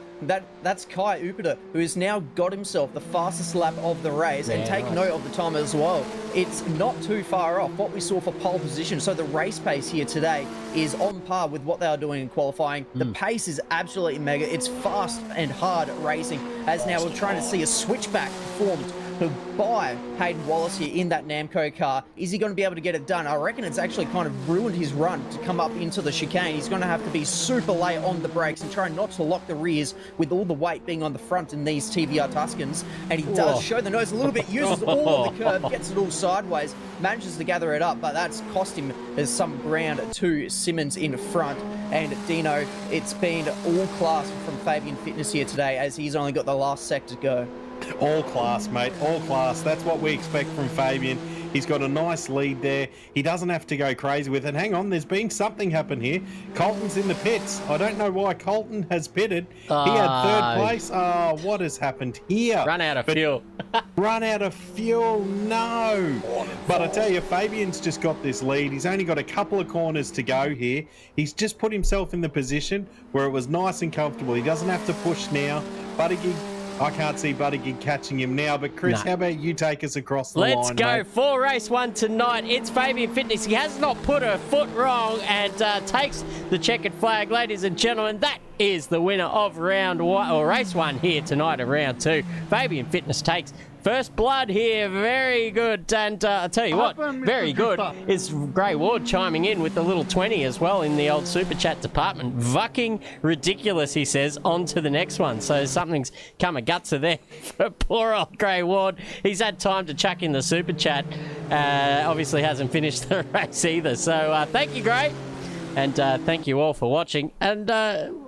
That's Kai Upiter, who has now got himself the fastest lap of the race, and take note of the time as well. It's not too far off what we saw for pole position, so the race pace here today is on par with what they are doing in qualifying. The pace is absolutely mega. It's fast and hard racing, as now we're trying to see a switchback performed by Hayden Wallace here in that Namco car. Is he going to be able to get it done? I reckon it's actually kind of ruined his run to come up into the chicane. He's going to have to be super late on the brakes and try not to lock the rears with all the weight being on the front in these TVR Tuscans. And he does show the nose a little bit, uses all of the curve, gets it all sideways, manages to gather it up, but that's cost him some ground to Simmons in front. And Dino, it's been all class from Fabian Fitness here today, as he's only got the last sec to go. All class, mate. All class. That's what we expect from Fabian. He's got a nice lead there. He doesn't have to go crazy with it. Hang on, there's been something happen here. Colton's in the pits. I don't know why Colton has pitted. He had third place. Oh, what has happened here? Run out of fuel. Run out of fuel, no. But I tell you, Fabian's just got this lead. He's only got a couple of corners to go here. He's just put himself in the position where it was nice and comfortable. He doesn't have to push now. Buttigieg, I can't see Buttigieg catching him now, but Chris, how about you take us across the line, Let's go mate? for race 1 tonight. It's Fabian Fitness. He has not put a foot wrong and takes the checkered flag. Ladies and gentlemen, that is the winner of round 1, or race 1 here tonight of round 2. Fabian Fitness takes first blood here. Very good. And I'll tell you what, very good is Gray Ward chiming in with the little 20 as well in the old Super Chat department. Fucking ridiculous, he says. On to the next one. So something's come a gutser there for poor old Gray Ward. He's had time to chuck in the Super Chat. Obviously hasn't finished the race either. So thank you, Gray. And thank you all for watching. And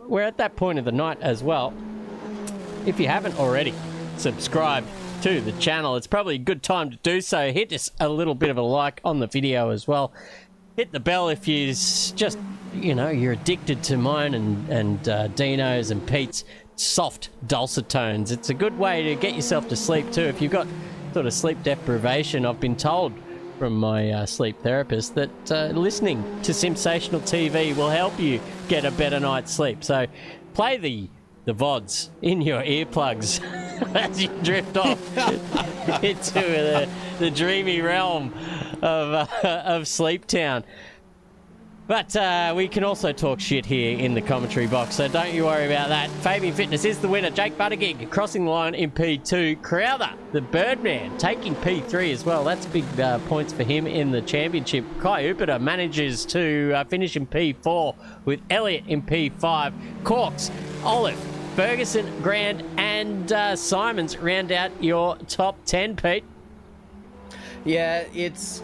we're at that point of the night as well. If you haven't already subscribed to the channel, it's probably a good time to do so. Hit us a little bit of a like on the video as well. Hit the bell if you just, you know, you're addicted to mine and Dino's and Pete's soft dulcet tones. It's a good way to get yourself to sleep too. If you've got sort of sleep deprivation, I've been told from my sleep therapist that listening to Simsational TV will help you get a better night's sleep. So play the VODs in your earplugs as you drift off into the dreamy realm of Sleep Town. But we can also talk shit here in the commentary box, so don't you worry about that. Fabian Fitness is the winner. Jake Buttigieg crossing the line in P2. Crowther, the Birdman, taking P3 as well. That's big points for him in the championship. Kai Upiter manages to finish in P4 with Elliott in P5. Corks, Olive, Ferguson, Grand and Simons round out your top 10, Pete. Yeah, it's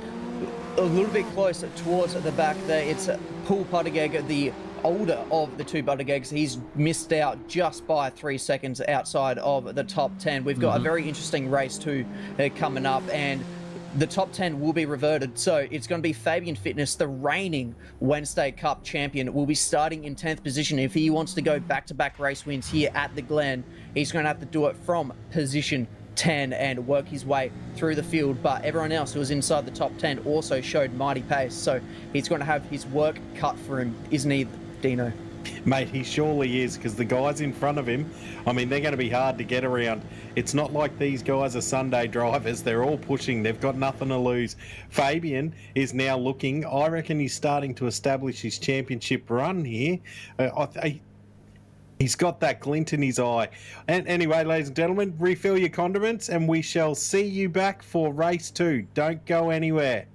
a little bit closer towards the back there. It's Paul Buttigieg, the older of the two Buttigiegs. He's missed out just by 3 seconds outside of the top 10. We've got a very interesting race too coming up, and the top 10 will be reverted. So it's going to be Fabian Fitness, the reigning Wednesday Cup champion, will be starting in 10th position. If he wants to go back-to-back race wins here at the Glen, he's going to have to do it from position 10 and work his way through the field. But everyone else who was inside the top 10 also showed mighty pace. So he's going to have his work cut for him, isn't he, Dino? Mate, he surely is, because the guys in front of him, I mean, they're going to be hard to get around. It's not like these guys are Sunday drivers. They're all pushing. They've got nothing to lose. Fabian is now looking, I reckon he's starting to establish his championship run here. He's got that glint in his eye. And anyway, ladies and gentlemen, refill your condiments and we shall see you back for race 2. Don't go anywhere.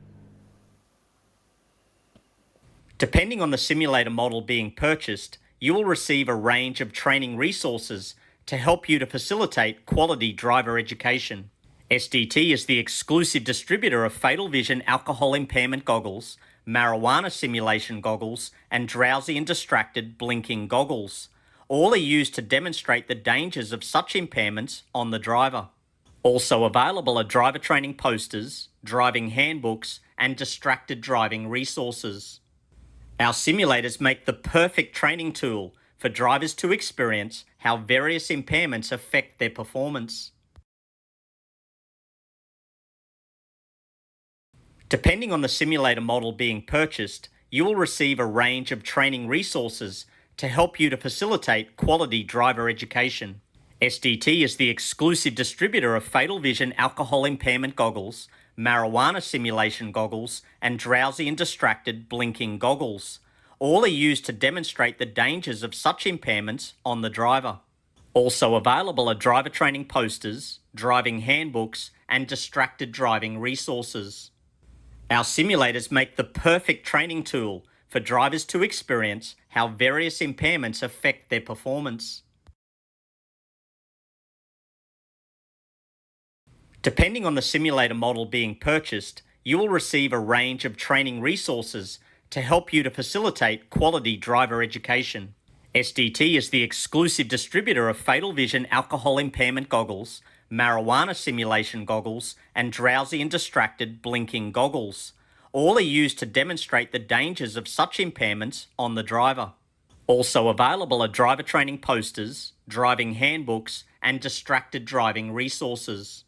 Depending on the simulator model being purchased, you will receive a range of training resources to help you to facilitate quality driver education. SDT is the exclusive distributor of Fatal Vision alcohol impairment goggles, marijuana simulation goggles, and drowsy and distracted blinking goggles. All are used to demonstrate the dangers of such impairments on the driver. Also available are driver training posters, driving handbooks, and distracted driving resources. Our simulators make the perfect training tool for drivers to experience how various impairments affect their performance. Depending on the simulator model being purchased, you will receive a range of training resources to help you to facilitate quality driver education. SDT is the exclusive distributor of Fatal Vision alcohol impairment goggles, marijuana simulation goggles, and drowsy and distracted blinking goggles. All are used to demonstrate the dangers of such impairments on the driver. Also available are driver training posters, driving handbooks, and distracted driving resources. Our simulators make the perfect training tool for drivers to experience how various impairments affect their performance. Depending on the simulator model being purchased, you will receive a range of training resources to help you to facilitate quality driver education. SDT is the exclusive distributor of Fatal Vision alcohol impairment goggles, marijuana simulation goggles, and drowsy and distracted blinking goggles. All are used to demonstrate the dangers of such impairments on the driver. Also available are driver training posters, driving handbooks, and distracted driving resources.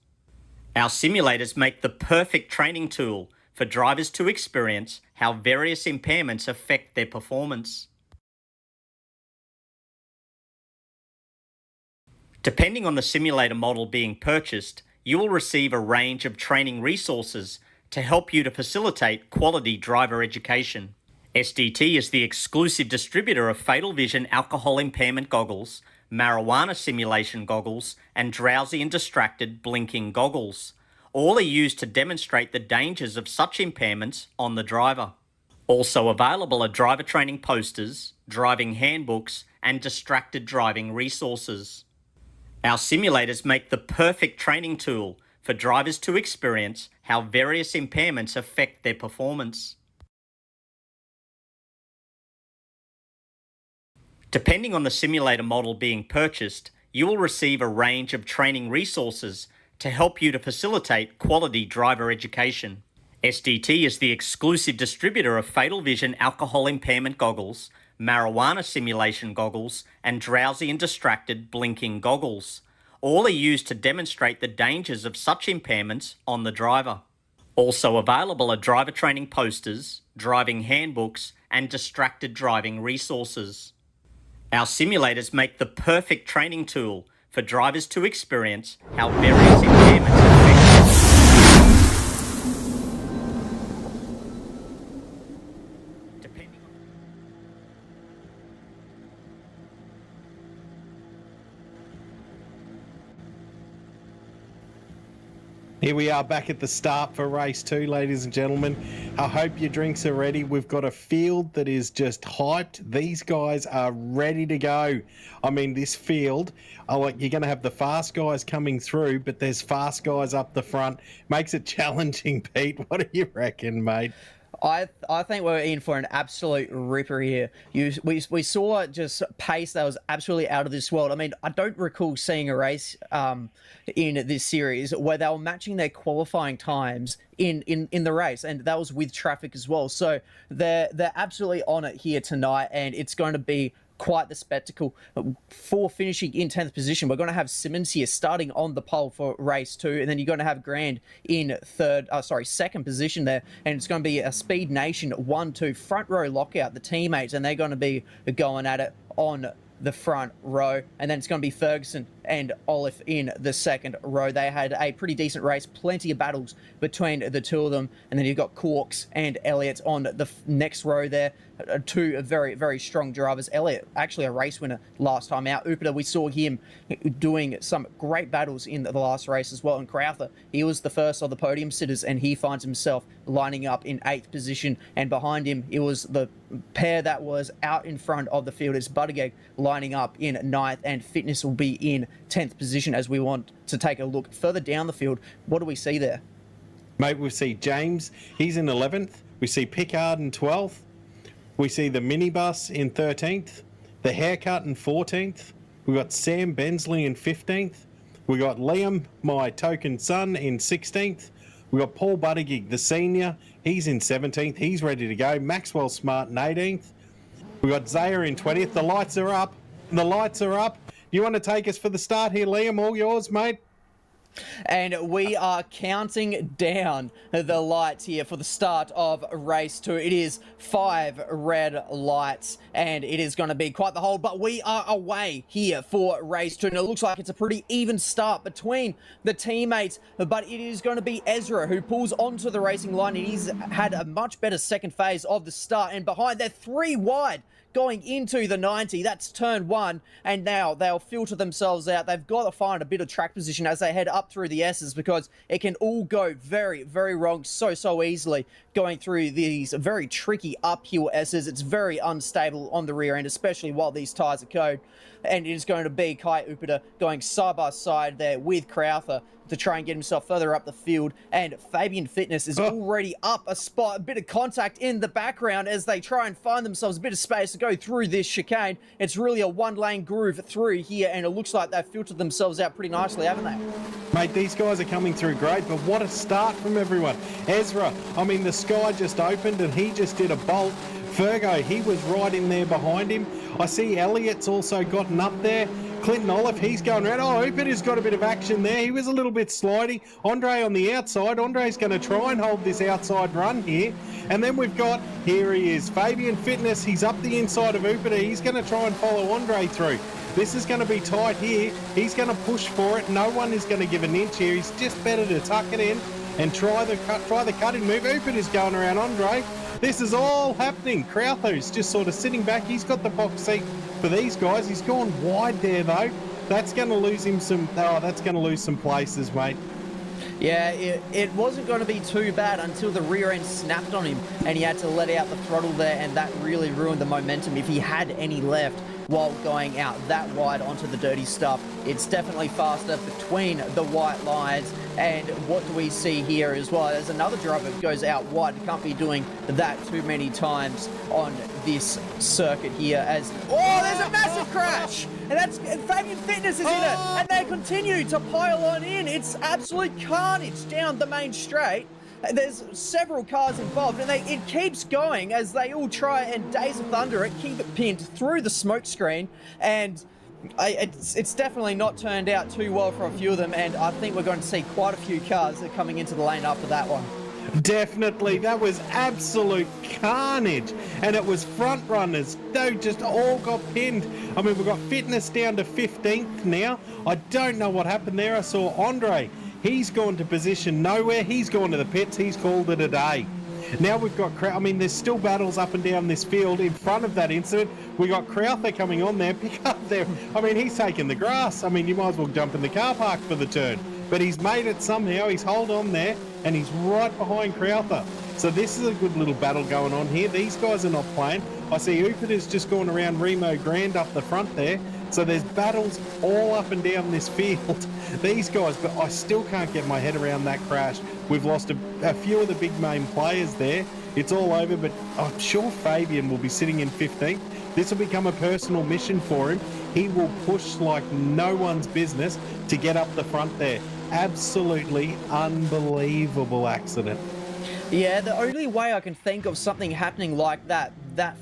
Our simulators make the perfect training tool for drivers to experience how various impairments affect their performance. Depending on the simulator model being purchased, you will receive a range of training resources to help you to facilitate quality driver education. SDT is the exclusive distributor of Fatal Vision alcohol impairment goggles, marijuana simulation goggles, and drowsy and distracted blinking goggles. All are used to demonstrate the dangers of such impairments on the driver. Also available are driver training posters, driving handbooks, and distracted driving resources. Our simulators make the perfect training tool for drivers to experience how various impairments affect their performance. Depending on the simulator model being purchased, you will receive a range of training resources to help you to facilitate quality driver education. SDT is the exclusive distributor of Fatal Vision alcohol impairment goggles, marijuana simulation goggles, and drowsy and distracted blinking goggles. All are used to demonstrate the dangers of such impairments on the driver. Also available are driver training posters, driving handbooks, and distracted driving resources. Our simulators make the perfect training tool for drivers to experience how various impairments affect. Depending on Here we are back at the start for race 2, ladies and gentlemen. I hope your drinks are ready. We've got a field that is just hyped. These guys are ready to go. I mean, this field, you're going to have the fast guys coming through, but there's fast guys up the front. Makes it challenging, Pete. What do you reckon, mate? I think we're in for an absolute ripper here. We saw just pace that was absolutely out of this world. I mean, I don't recall seeing a race in this series where they were matching their qualifying times in the race, and that was with traffic as well. So they're absolutely on it here tonight, and it's going to be quite the spectacle. For finishing in 10th position, we're going to have Simmons here starting on the pole for race 2, and then you're going to have Grand in second position there, and it's going to be a Speed Nation 1-2 front row lockout, the teammates, and they're going to be going at it on the front row, and then it's going to be Ferguson and Olive in the second row. They had a pretty decent race, plenty of battles between the two of them, and then you've got Corks and Elliott on the next row there. Two very, very strong drivers. Elliott, actually a race winner last time out. Upita, we saw him doing some great battles in the last race as well. And Crowther, he was the first of the podium sitters, and he finds himself lining up in 8th position. And behind him, it was the pair that was out in front of the field. It's Buttigieg lining up in 9th, and Fitness will be in 10th position as we want to take a look further down the field. What do we see there? Mate, we see James, he's in 11th. We see Pickard in 12th. We see the minibus in 13th, the haircut in 14th. We got Sam Bensley in 15th. We got Liam, my token son, in 16th. We got Paul Buttigieg, the senior. He's in 17th. He's ready to go. Maxwell Smart in 18th. We got Zaya in 20th. The lights are up. The lights are up. You want to take us for the start here, Liam? All yours, mate. And we are counting down the lights here for the start of race 2. It is 5 red lights, and it is going to be quite the hold, but we are away here for race 2. And it looks like it's a pretty even start between the teammates, but it is going to be Ezra who pulls onto the racing line. He's had a much better second phase of the start, and behind, they're 3 wide going into the 90. That's turn 1, and now they'll filter themselves out. They've got to find a bit of track position as they head up through the S's, because it can all go very, very wrong so easily going through these very tricky uphill S's. It's very unstable on the rear end, especially while these tyres are cold. And it is going to be Kai Upita going side by side there with Crowther to try and get himself further up the field. And Fabian Fitness is already up a spot, a bit of contact in the background as they try and find themselves a bit of space to go through this chicane. It's really a one-lane groove through here, and it looks like they've filtered themselves out pretty nicely, haven't they? Mate, these guys are coming through great, but what a start from everyone. Ezra, I mean, the sky just opened and he just did a bolt. Fergo, he was right in there behind him. I see Elliott's also gotten up there. Clinton Olive, he's going around. Oh, Upita's got a bit of action there. He was a little bit slidey. Andre on the outside. Andre's going to try and hold this outside run here. And then we've got, here he is, Fabian Fitness. He's up the inside of Upita. He's going to try and follow Andre through. This is going to be tight here. He's going to push for it. No one is going to give an inch here. He's just better to tuck it in and try the cutting move. Upita's going around Andre. This is all happening. Crowther's just sort of sitting back. He's got the box seat for these guys. He's gone wide there though. That's going to lose him some. Oh, that's going to lose some places, mate. Yeah, it wasn't going to be too bad until the rear end snapped on him and he had to let out the throttle there, and that really ruined the momentum if he had any left while going out that wide onto the dirty stuff. It's definitely faster between the white lines. And what do we see here as well? There's another driver who goes out wide. Can't be doing that too many times on this circuit here. As there's a massive crash, and Fabian Fitness is in it, and they continue to pile on in. It's absolute carnage down the main straight. There's several cars involved, and it keeps going as they all try and Days of Thunder it, keep it pinned through the smoke screen, and it's definitely not turned out too well for a few of them, and I think we're going to see quite a few cars that are coming into the lane after that one. Definitely, that was absolute carnage, and it was front runners. They just all got pinned. I mean, we've got Fitness down to 15th now. I don't know what happened there. I saw Andre. He's gone to position nowhere. He's gone to the pits. He's called it a day. Now we've got, I mean, there's still battles up and down this field. In front of that incident, we got Crowther coming on there, pick up there. I mean, he's taking the grass. I mean, you might as well jump in the car park for the turn. But he's made it somehow. He's hold on there, and he's right behind Crowther. So this is a good little battle going on here. These guys are not playing. I see Upiter's just gone around Remo Grand up the front there. So there's battles all up and down this field. These guys, but I still can't get my head around that crash. We've lost a few of the big main players there. It's all over, but I'm sure Fabian will be sitting in 15th. This will become a personal mission for him. He will push like no one's business to get up the front there. Absolutely unbelievable accident. Yeah, the only way I can think of something happening like that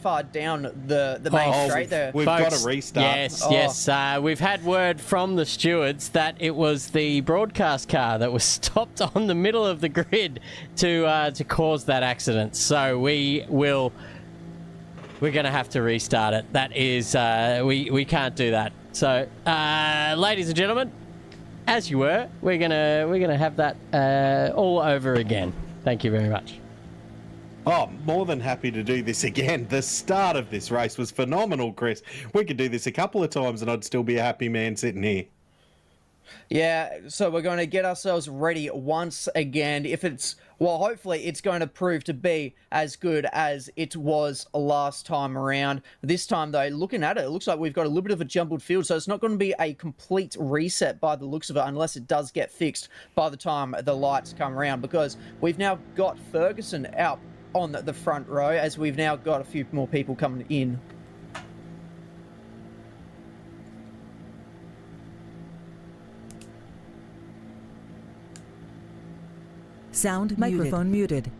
far down the main straight there. We've got to restart. Yes. We've had word from the stewards that it was the broadcast car that was stopped on the middle of the grid to cause that accident. So we're going to have to restart it. That is, we can't do that. So, ladies and gentlemen, as you were, we're gonna have that all over again. Thank you very much. Oh, more than happy to do this again. The start of this race was phenomenal, Chris. We could do this a couple of times and I'd still be a happy man sitting here. Yeah, so we're going to get ourselves ready once again. Hopefully it's going to prove to be as good as it was last time around. This time, though, looking at it, it looks like we've got a little bit of a jumbled field, so it's not going to be a complete reset by the looks of it, unless it does get fixed by the time the lights come around, because we've now got Ferguson out on the front row, as we've now got a few more people coming in. Sound microphone muted.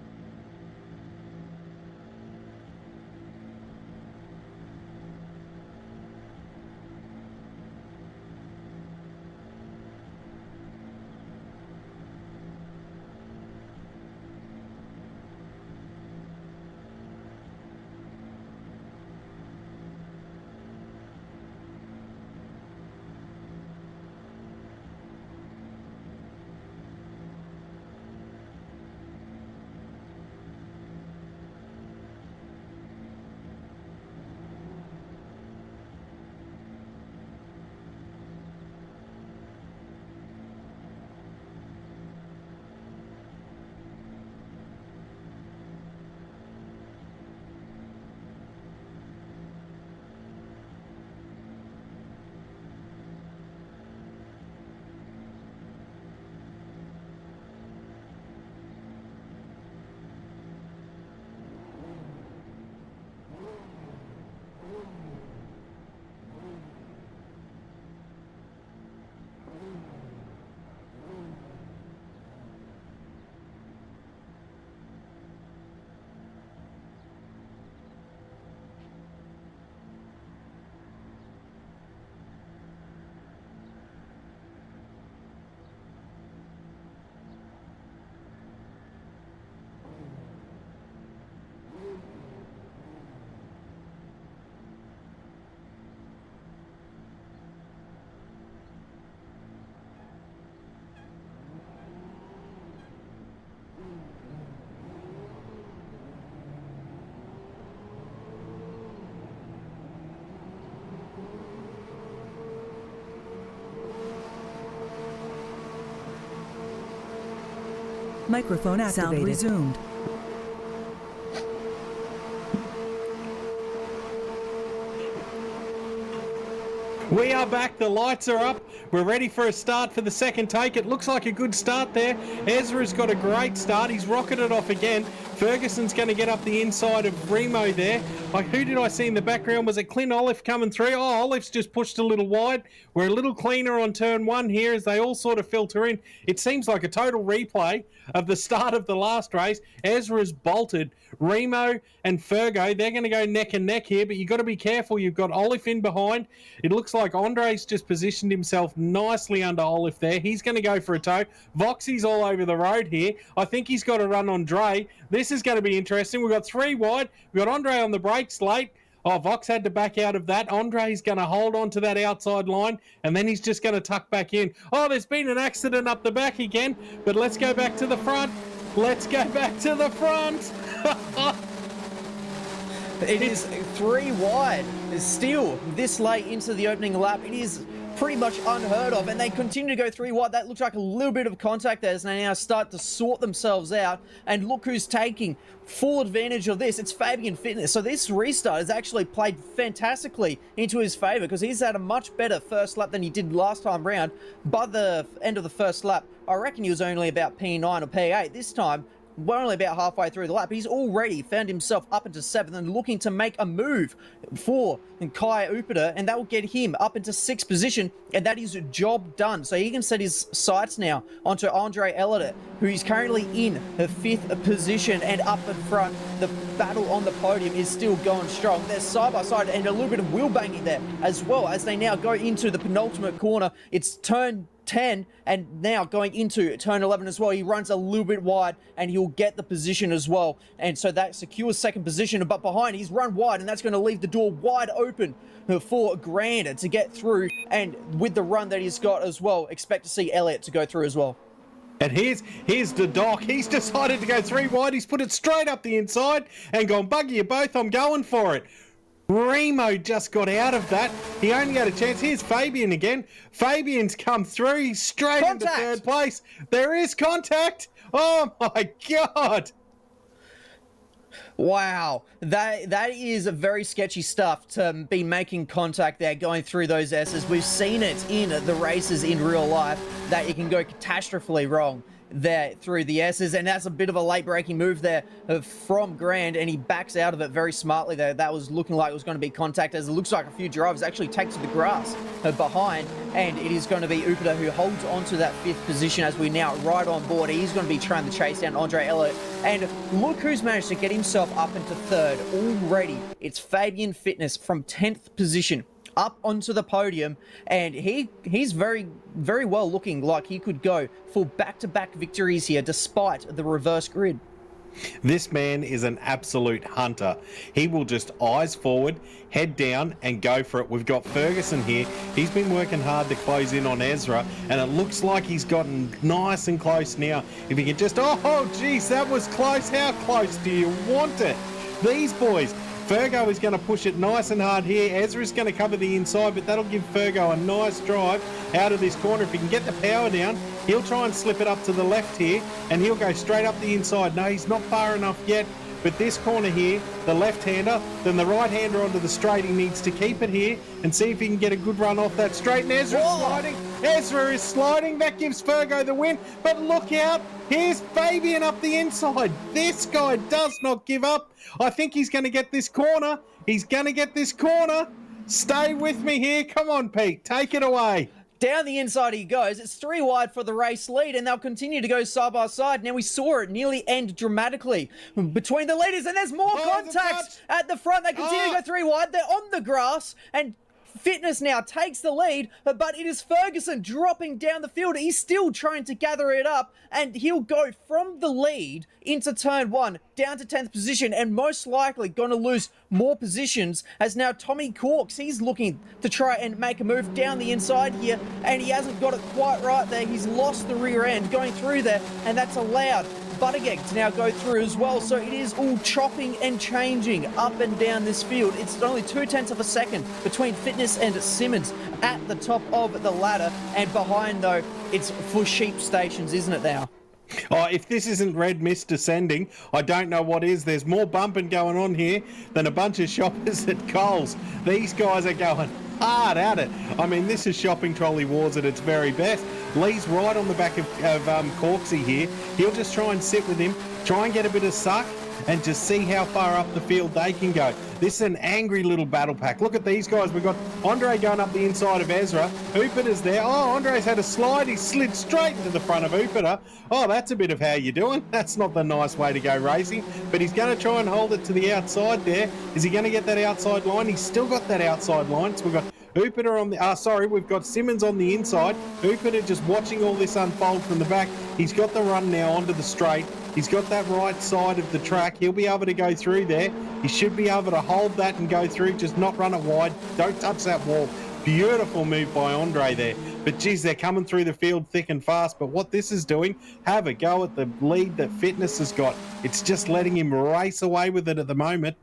Microphone activated. Sound resumed. We are back. The lights are up. We're ready for a start for the second take. It looks like a good start there. Ezra's got a great start. He's rocketed off again. Ferguson's going to get up the inside of Remo there. Like, who did I see in the background? Was it Clint Olive coming through? Oh, Olive's just pushed a little wide. We're a little cleaner on turn 1 here as they all sort of filter in. It seems like a total replay of the start of the last race. Ezra's bolted. Remo and Fergo, they're going to go neck and neck here, but you've got to be careful. You've got Olive in behind. It looks like Andre's just positioned himself nicely under Olive there. He's going to go for a tow. Voxy's all over the road here. I think he's got to run Andre. This is going to be interesting. We've got 3 wide. We've got Andre on the brakes late. Oh, Vox had to back out of that. Andre's going to hold on to that outside line, and then he's just going to tuck back in. Oh, there's been an accident up the back again, but let's go back to the front. Let's go back to the front. It is 3 wide. Still, this late into the opening lap, it is pretty much unheard of, and they continue to go 3 wide. That looks like a little bit of contact there as they now start to sort themselves out, and look who's taking full advantage of this. It's Fabian Fitness. So this restart has actually played fantastically into his favor, because he's had a much better first lap than he did last time round. By the end of the first lap, I reckon he was only about P9 or P8. This time, we're only about halfway through the lap. He's already found himself up into 7th and looking to make a move for Kai Upita, and that will get him up into 6th position, and that is job done. So he can set his sights now onto Andre Elliott, who is currently in the 5th position, and up in front, the battle on the podium is still going strong. They're side by side, and a little bit of wheel banging there as well as they now go into the penultimate corner. It's turn 10 and now going into turn 11 as well. He runs a little bit wide and he'll get the position as well, and so that secures 2nd position. But behind, he's run wide, and that's going to leave the door wide open for Grander to get through, and with the run that he's got as well, expect to see Elliott to go through as well. And here's the Doc. He's decided to go 3 wide. He's put it straight up the inside and gone, bugger you both, I'm going for it. Remo just got out of that. He only had a chance. Here's Fabian again. Fabian's come through. He's straight into 3rd place. There is contact. Oh my God. Wow, that is a very sketchy stuff to be making contact there, going through those S's. We've seen it in the races in real life that it can go catastrophically wrong there through the S's, and that's a bit of a late breaking move there from Grand, and he backs out of it very smartly there. That was looking like it was going to be contact, as it looks like a few drivers actually take to the grass behind, and it is going to be Upita who holds onto that 5th position as we now ride on board. He's going to be trying to chase down Andre Elliott, and look who's managed to get himself up into 3rd already. It's Fabian Fitness from 10th position up onto the podium, and he's very, very well looking like he could go for back-to-back victories here despite the reverse grid. This man is an absolute hunter. He will just eyes forward, head down, and go for it. We've got Ferguson here. He's been working hard to close in on Ezra, and it looks like he's gotten nice and close now. If he can just, oh geez, that was close. How close do you want it? These boys. Fergo is going to push it nice and hard here. Ezra's going to cover the inside, but that'll give Fergo a nice drive out of this corner. If he can get the power down, he'll try and slip it up to the left here, and he'll go straight up the inside. No, he's not far enough yet. But this corner here, the left-hander, then the right-hander onto the straight. He needs to keep it here and see if he can get a good run off that straight. And Ezra's sliding. Ezra is sliding. That gives Fergo the win. But look out. Here's Fabian up the inside. This guy does not give up. I think he's going to get this corner. He's going to get this corner. Stay with me here. Come on, Pete. Take it away. Down the inside he goes. It's 3 wide for the race lead, and they'll continue to go side by side. Now we saw it nearly end dramatically between the leaders, and there's more contact at the front. They continue to go 3 wide. They're on the grass, and Fitness now takes the lead, but it is Ferguson dropping down the field. He's still trying to gather it up, and he'll go from the lead into turn 1 down to 10th position, and most likely going to lose more positions as now Tommy Corks, he's looking to try and make a move down the inside here, and he hasn't got it quite right there. He's lost the rear end going through there, and that's allowed Buttigieg to now go through as well. So it is all chopping and changing up and down this field. It's only 0.2 of a second between Fitness and Simmons at the top of the ladder, and behind though it's for sheep stations, isn't it now? Oh, if this isn't red mist descending, I don't know what is. There's more bumping going on here than a bunch of shoppers at Coles. These guys are going hard at it. I mean, this is shopping trolley wars at its very best. Lee's right on the back of Corksy here. He'll just try and sit with him, try and get a bit of suck, and just see how far up the field they can go. This is an angry little battle pack. Look at these guys. We've got Andre going up the inside of Ezra. Upiter's there. Oh, Andre's had a slide. He slid straight into the front of Upiter. Oh, that's a bit of how you doing. That's not the nice way to go racing, but he's going to try and hold it to the outside there. Is he going to get that outside line? He's still got that outside line. So we've got Upiter on the, we've got Simmons on the inside. Upiter just watching all this unfold from the back. He's got the run now onto the straight. He's got that right side of the track. He'll be able to go through there. He should be able to hold that and go through, just not run it wide. Don't touch that wall. Beautiful move by Andre there. But geez, they're coming through the field thick and fast. But what this is doing, have a go at the lead that Fitness has got. It's just letting him race away with it at the moment.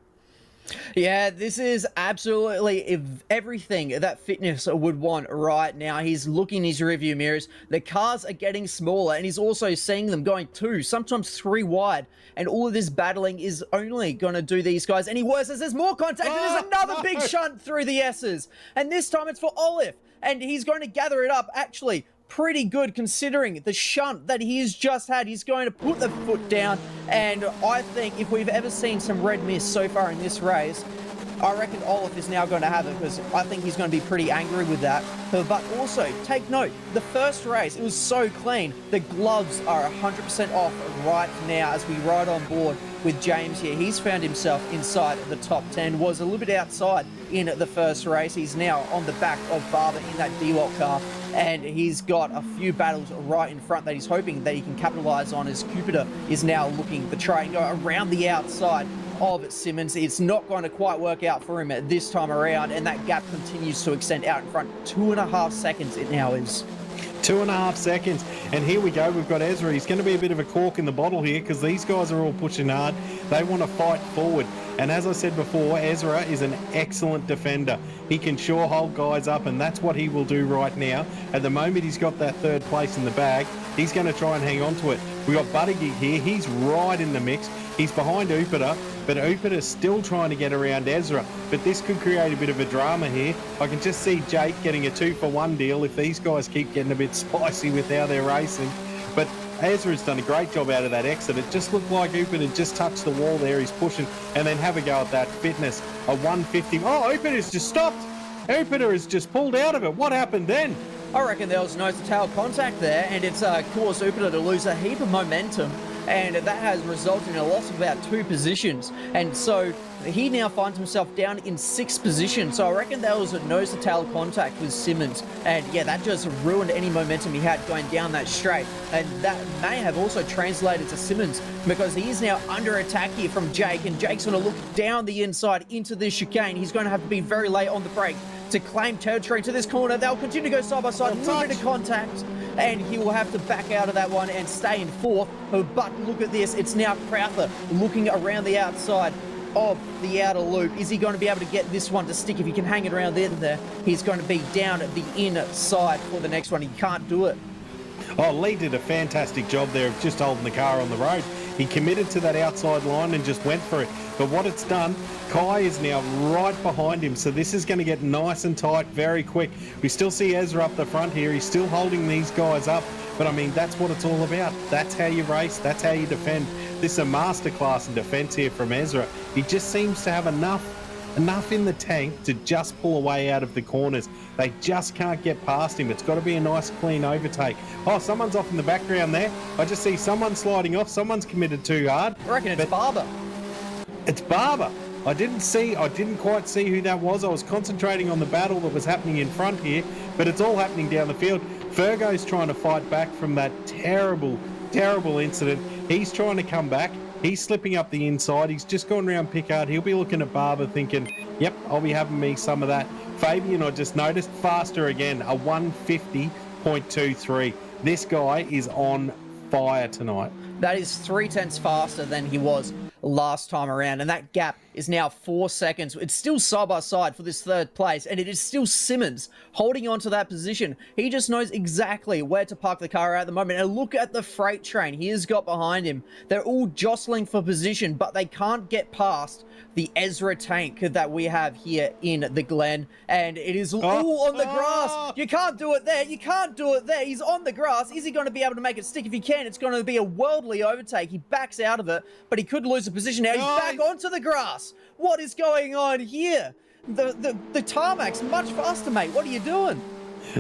Yeah, this is absolutely everything that Fitness would want right now. He's looking in his rearview mirrors. The cars are getting smaller, and he's also seeing them going 2, sometimes 3 wide. And all of this battling is only going to do these guys any worse as there's more contact. And there's another big shunt through the S's. And this time it's for Olive. And he's going to gather it up, actually. Pretty good considering the shunt that he's just had. He's going to put the foot down, and I think if we've ever seen some red mist so far in this race, I reckon Olaf is now going to have it, because I think he's going to be pretty angry with that. But also, take note, the first race, it was so clean. The gloves are 100% off right now as we ride on board with James here. He's found himself inside the top 10, was a little bit outside in the first race. He's now on the back of Barber in that D-Lock car, and he's got a few battles right in front that he's hoping that he can capitalize on, as Cupida is now looking to try and go around the outside of Simmons. It's not going to quite work out for him this time around, and that gap continues to extend out in front. 2.5 seconds it now is. 2.5 seconds, and here we go. We've got Ezra. He's going to be a bit of a cork in the bottle here, because these guys are all pushing hard. They want to fight forward, and as I said before, Ezra is an excellent defender. He can sure hold guys up, and that's what he will do right now. At the moment, he's got that 3rd place in the bag. He's going to try and hang on to it. We've got Buttigieg here. He's right in the mix. He's behind Upiter, but Upiter's still trying to get around Ezra. But this could create a bit of a drama here. I can just see Jake getting a 2-for-1 deal if these guys keep getting a bit spicy with how they're racing. But Ezra's done a great job out of that exit. It just looked like Upiter just touched the wall there. He's pushing, and then have a go at that Fitness. A 150. Oh, Upiter's just stopped. Upiter has just pulled out of it. What happened then? I reckon there was nose-to-tail contact there, and it's caused Upiter to lose a heap of momentum, and that has resulted in a loss of about 2 positions. And so he now finds himself down in 6th position. So I reckon that was a nose-to-tail contact with Simmons, and yeah, that just ruined any momentum he had going down that straight. And that may have also translated to Simmons, because he is now under attack here from Jake, and Jake's going to look down the inside into this chicane. He's going to have to be very late on the brake to claim territory to this corner. They'll continue to go side by side, a little bit of contact, and he will have to back out of that one and stay in 4th. But look at this, it's now Crowther looking around the outside of the outer loop. Is he going to be able to get this one to stick? If he can hang it around there, he's going to be down at the inside for the next one. He can't do it. Oh, Lee did a fantastic job there of just holding the car on the road. He committed to that outside line and just went for it. But what it's done, Kai is now right behind him, so this is going to get nice and tight very quick. We still see Ezra up the front here. He's still holding these guys up, but I mean, that's what it's all about. That's how you race. That's how you defend. This is a masterclass in defense here from Ezra. He just seems to have enough in the tank to just pull away out of the corners. They just can't get past him. It's got to be a nice clean overtake. Oh, someone's off in the background there. I just see someone sliding off. Someone's committed too hard. I reckon it's Barber. It's Barber. I didn't quite see who that was. I was concentrating on the battle that was happening in front here, but it's all happening down the field. Fergo's trying to fight back from that terrible incident. He's trying to come back. He's slipping up the inside. He's just gone around Pickard. He'll be looking at Barber thinking, yep, I'll be having me some of that. Fabian, I just noticed, faster again, a 150.23. This guy is on fire tonight. That is 0.3 faster than he was last time around, and that gap is now 4 seconds. It's still side by side for this 3rd place, and it is still Simmons holding on to that position. He just knows exactly where to park the car at the moment. And look at the freight train he has got behind him. They're all jostling for position, but they can't get past the Ezra tank that we have here in the Glen, and it is all on the grass. You can't do it there. You can't do it there. He's on the grass. Is he going to be able to make it stick? If he can, it's going to be a worldly overtake. He backs out of it, but he could lose a of position now. He's back onto the grass. What is going on here? The tarmac's much faster, mate. What are you doing?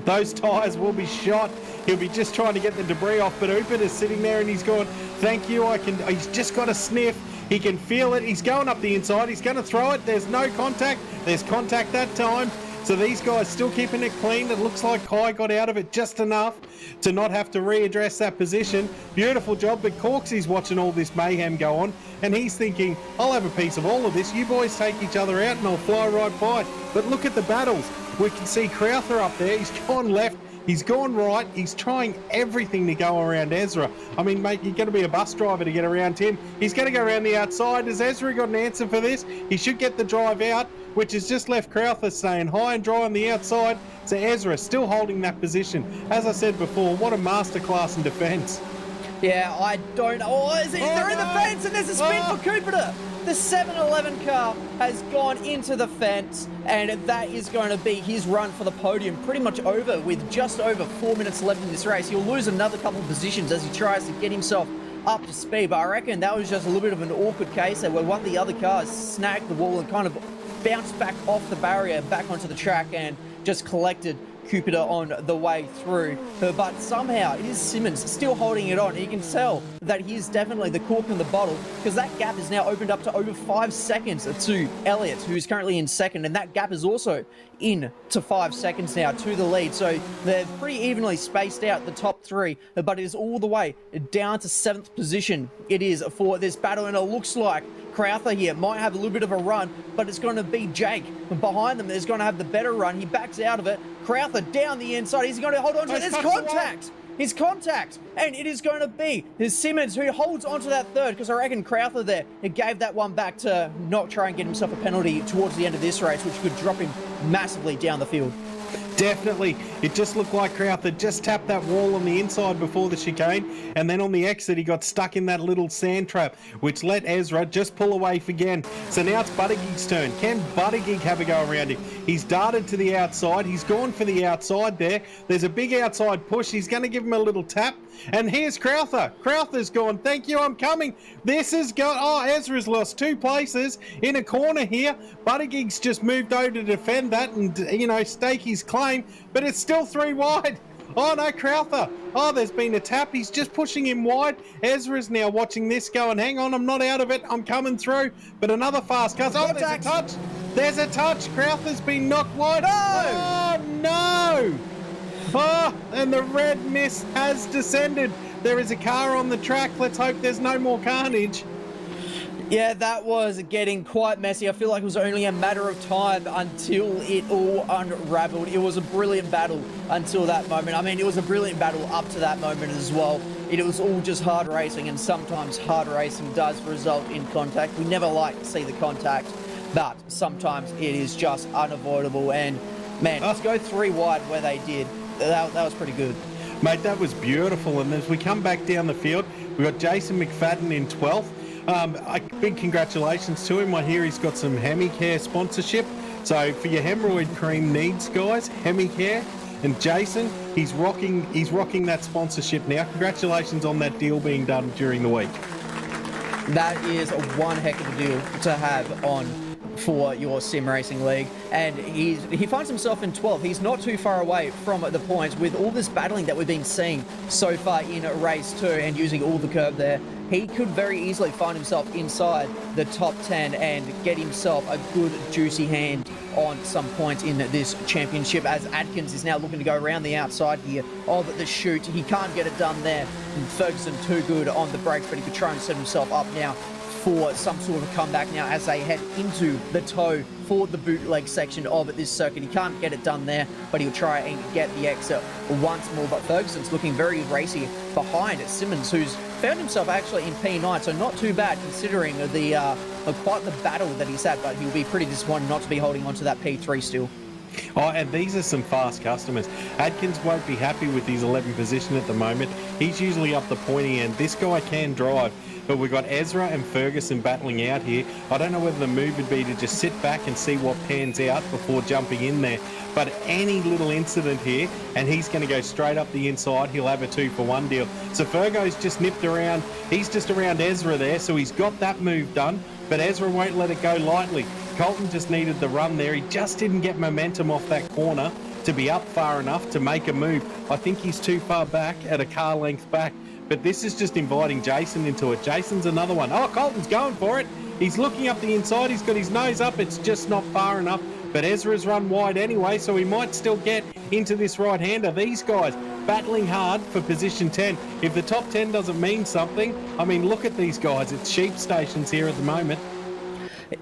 Those tyres will be shot. He'll be just trying to get the debris off, but Upert is sitting there and he's going, thank you, he's just got a sniff. He can feel it. He's going up the inside. He's going to throw it. There's no contact. There's contact that time. So these guys still keeping it clean. It looks like Kai got out of it just enough to not have to readdress that position. Beautiful job, but Corksy's watching all this mayhem go on, and he's thinking, I'll have a piece of all of this. You boys take each other out and I'll fly right by. But look at the battles. We can see Crowther up there. He's gone left. He's gone right. He's trying everything to go around Ezra. I mean, mate, you're going to be a bus driver to get around him. He's going to go around the outside. Has Ezra got an answer for this? He should get the drive out, which has just left Crowther staying high and dry on the outside. So Ezra still holding that position. As I said before, what a masterclass in defence. Yeah, I don't know. They're in the fence, and there's a spin for Cooper. The 7-Eleven car has gone into the fence, and that is going to be his run for the podium pretty much over with just over 4 minutes left in this race. He'll lose another couple of positions as he tries to get himself up to speed, but I reckon that was just a little bit of an awkward case there where one of the other cars snagged the wall and kind of bounced back off the barrier back onto the track and just collected Cooper on the way through. But somehow it is Simmons still holding it on. You can tell that he is definitely the cork in the bottle, because that gap is now opened up to over 5 seconds to Elliott, who's currently in second, and that gap is also in to 5 seconds now to the lead. So they're pretty evenly spaced out, the top three, but it is all the way down to 7th position. It is for this battle, and it looks like Crowther here might have a little bit of a run, but it's going to be Jake behind them that's going to have the better run. He backs out of it. Crowther down the inside. He's going to hold on to it. There's contact. His contact. And it is going to be his Simmons who holds onto that third, because I reckon Crowther there, it gave that one back to not try and get himself a penalty towards the end of this race, which could drop him massively down the field. Definitely. It just looked like Crowther just tapped that wall on the inside before the chicane, and then on the exit he got stuck in that little sand trap, which let Ezra just pull away again. So now it's Buttigieg's turn. Can Buttigieg have a go around him? He's darted to the outside. He's gone for the outside there. There's a big outside push. He's going to give him a little tap. And here's Crowther. Crowther's gone, thank you, I'm coming. This is gone. Oh, Ezra's lost 2 places in a corner here. Buttigieg's just moved over to defend that and, stake his claim, but it's still 3 wide. Oh no, Crowther. Oh, there's been a tap. He's just pushing him wide. Ezra's now watching this going, hang on, I'm not out of it. I'm coming through. But another fast car. Oh, there's a touch. There's a touch. Crowther's been knocked wide. Oh, no. Oh, and the red mist has descended. There is a car on the track. Let's hope there's no more carnage. Yeah, that was getting quite messy. I feel like it was only a matter of time until it all unraveled. It was a brilliant battle until that moment. I mean, it was a brilliant battle up to that moment as well. It was all just hard racing, and sometimes hard racing does result in contact. We never like to see the contact, but sometimes it is just unavoidable. And, man, let's go 3 wide where they did. That was pretty good. Mate, that was beautiful. And as we come back down the field, we've got Jason McFadden in 12th. Big congratulations to him. I hear he's got some Hemicare sponsorship. So for your hemorrhoid cream needs, guys, Hemicare. And Jason, he's rocking that sponsorship now. Congratulations on that deal being done during the week. That is one heck of a deal to have on for your sim racing league, and he finds himself in 12th. He's not too far away from the points with all this battling that we've been seeing so far in race 2 and using all the curb there. He could very easily find himself inside the top 10 and get himself a good juicy hand on some points in this championship, as Atkins is now looking to go around the outside here of the chute. He can't get it done there. Ferguson too good on the brakes, but he could try and set himself up now for some sort of comeback now as they head into the toe for the bootleg section of this circuit. He can't get it done there, but he'll try and get the exit once more. But Ferguson's looking very racy behind Simmons, who's found himself actually in P9, so not too bad considering the quite the battle that he's had, but he'll be pretty disappointed not to be holding on to that P3 still. Oh, and these are some fast customers. Watkins won't be happy with his 11th position at the moment. He's usually up the pointy end. This guy can drive, but we've got Ezra and Ferguson battling out here. I don't know whether the move would be to just sit back and see what pans out before jumping in there. But any little incident here, and he's going to go straight up the inside. He'll have a 2-for-1 deal. So Fergo's just nipped around. He's just around Ezra there, so he's got that move done. But Ezra won't let it go lightly. Colton just needed the run there. He just didn't get momentum off that corner to be up far enough to make a move. I think he's too far back, at a car length back. But this is just inviting Jason into it. Jason's another one. Oh, Colton's going for it. He's looking up the inside. He's got his nose up. It's just not far enough. But Ezra's run wide anyway, so he might still get into this right-hander. These guys battling hard for position 10. If the top 10 doesn't mean something, I mean, look at these guys. It's sheep stations here at the moment.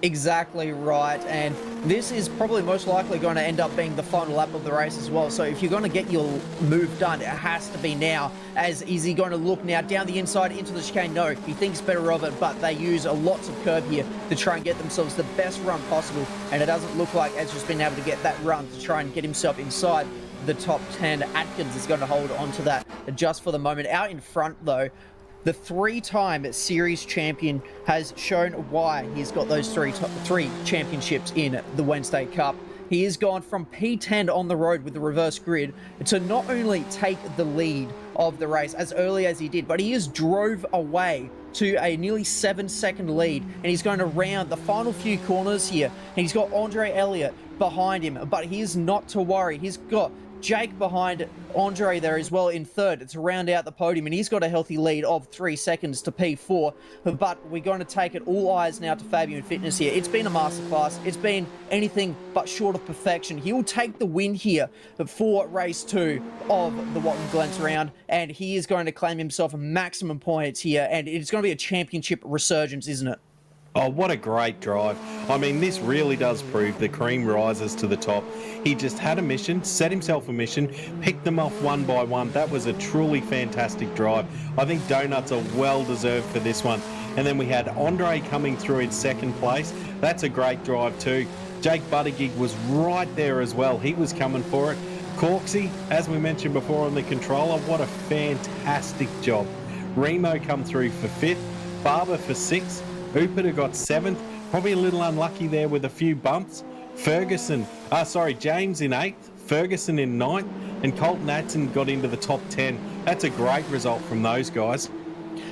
Exactly right, and this is probably most likely going to end up being the final lap of the race as well. So if you're going to get your move done, it has to be now. As is he going to look now down the inside into the chicane? No, he thinks better of it, but they use lots of curb here to try and get themselves the best run possible, and it doesn't look like Ezra's been able to get that run to try and get himself inside the top 10. Watkins is going to hold on to that just for the moment. Out in front though, the 3-time series champion has shown why he's got those three championships in the Wednesday Cup. He has gone from P10 on the road with the reverse grid to not only take the lead of the race as early as he did, but he has drove away to a nearly 7-second lead, and he's going to round the final few corners here, and he's got Andre Elliott behind him, but he is not to worry. He's got Jake behind Andre there as well in third to round out the podium, and he's got a healthy lead of 3 seconds to P4. But we're going to take it all eyes now to Fabian Fitness here. It's been a masterclass. It's been anything but short of perfection. He will take the win here for race 2 of the Watkins Glens round, and he is going to claim himself maximum points here, and it's going to be a championship resurgence, isn't it? Oh, what a great drive. I mean, this really does prove the cream rises to the top. He just had a mission, set himself a mission, picked them off one by one. That was a truly fantastic drive. I think donuts are well deserved for this one. And then we had Andre coming through in second place. That's a great drive too. Jake Buttigieg was right there as well. He was coming for it. Corksy, as we mentioned before on the controller, what a fantastic job. Remo come through for 5th, Barber for 6th, Upiter got 7th, probably a little unlucky there with a few bumps. James in 8th, Ferguson in 9th, and Colton Atson got into the top 10. That's a great result from those guys.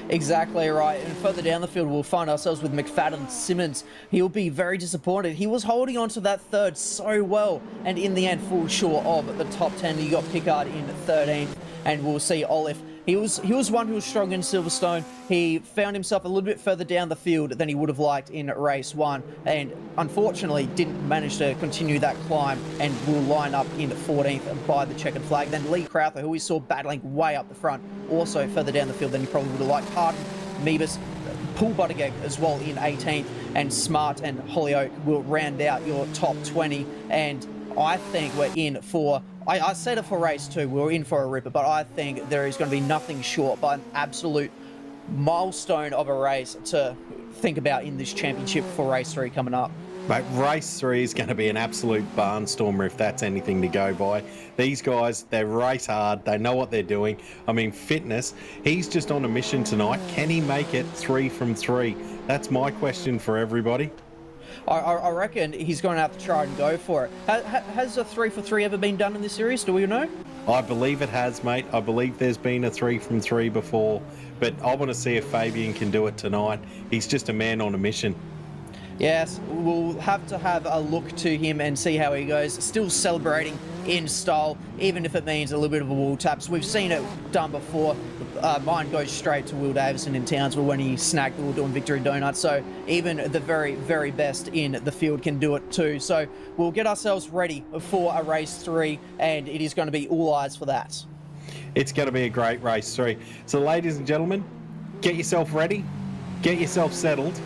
Exactly right. And further down the field, we'll find ourselves with McFadden Simmons. He'll be very disappointed. He was holding on to that third so well, and in the end, fall short of the top 10. You got Pickard in 13th, and we'll see Olive. He was one who was strong in Silverstone. He found himself a little bit further down the field than he would have liked in race 1, and unfortunately didn't manage to continue that climb and will line up in 14th by the checkered flag. Then Lee Crowther, who we saw battling way up the front, also further down the field than he probably would have liked. Harden, Meebus, Paul Buttigieg as well in 18th, and Smart and Hollyoak will round out your top 20, and I think we're in for... I said it for race 2, we're in for a ripper, but I think there is going to be nothing short but an absolute milestone of a race to think about in this championship for race 3 coming up. Mate, race 3 is going to be an absolute barnstormer if that's anything to go by. These guys, they race hard. They know what they're doing. I mean, Fitness, he's just on a mission tonight. Can he make it 3 from 3? That's my question for everybody. I reckon he's going to have to try and go for it. Has a 3 for 3 ever been done in this series? Do we know? I believe it has, mate. I believe there's been a 3 from 3 before, but I want to see if Fabian can do it tonight. He's just a man on a mission. Yes, we'll have to have a look to him and see how he goes. Still celebrating in style, even if it means a little bit of a wall taps. We've seen it done before. Mine goes straight to Will Davison in Townsville when he snagged the Will doing Victory Donuts. So even the very, very best in the field can do it too. So we'll get ourselves ready for a race 3, and it is going to be all eyes for that. It's going to be a great race 3. So ladies and gentlemen, get yourself ready, get yourself settled.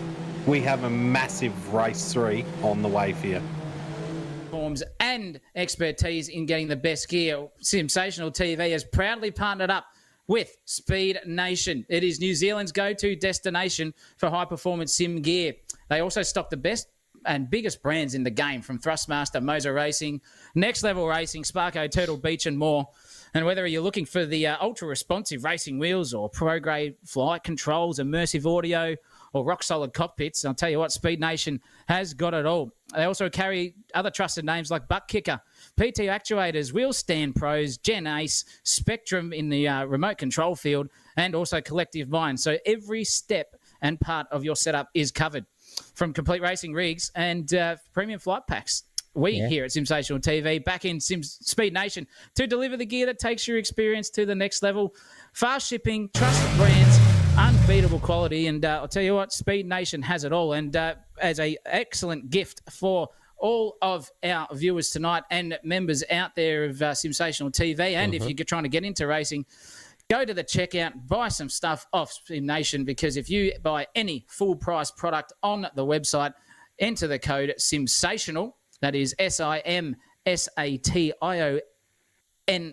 We have a massive race 3 on the way for you. Forms and expertise in getting the best gear. Simsational TV has proudly partnered up with Speed Nation. It is New Zealand's go-to destination for high-performance sim gear. They also stock the best and biggest brands in the game, from Thrustmaster, Moser Racing, Next Level Racing, Sparko, Turtle Beach, and more. And whether you're looking for the ultra-responsive racing wheels or pro-grade flight controls, immersive audio, or rock-solid cockpits, I'll tell you what, Speed Nation has got it all. They also carry other trusted names like Butt Kicker, PT Actuators, Wheel Stand Pros, Gen Ace, Spectrum in the remote control field, and also Collective Mind. So every step and part of your setup is covered, from complete racing rigs and premium flight packs. We here at Simsational TV, back in Speed Nation, to deliver the gear that takes your experience to the next level. Fast shipping, trusted brands, unbeatable quality, and I'll tell you what, Speed Nation has it all. And as an excellent gift for all of our viewers tonight and members out there of Simsational TV, and if you're trying to get into racing, go to the checkout, buy some stuff off Speed Nation, because if you buy any full-price product on the website, enter the code Simsational. That is SIMSATIONINAL.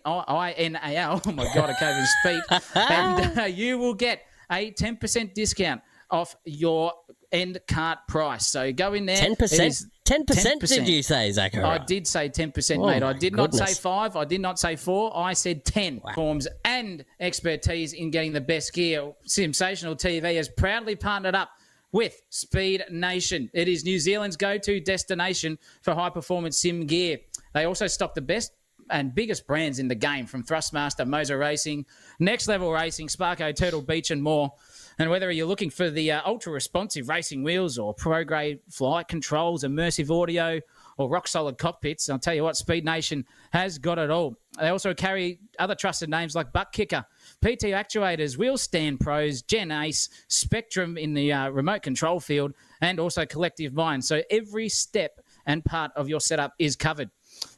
Oh, my God, I can't even speak. And you will get a 10% discount off your end cart price. So go in there. 10%? 10%, did you say, Zachary? I did say 10%, mate. I did not say 5. I did not say 4. I said 10. Wow. Forms and expertise in getting the best gear. Simsational TV has proudly partnered up with Speed Nation. It is New Zealand's go-to destination for high-performance sim gear. They also stock the best and biggest brands in the game, from Thrustmaster, Moser Racing, Next Level Racing, Sparko, Turtle Beach, and more. And whether you're looking for the ultra-responsive racing wheels or pro-grade flight controls, immersive audio, or rock-solid cockpits, I'll tell you what, Speed Nation has got it all. They also carry other trusted names like Butt Kicker, PT Actuators, Wheel Stand Pros, Gen Ace, Spectrum in the remote control field, and also Collective Mind. So every step and part of your setup is covered,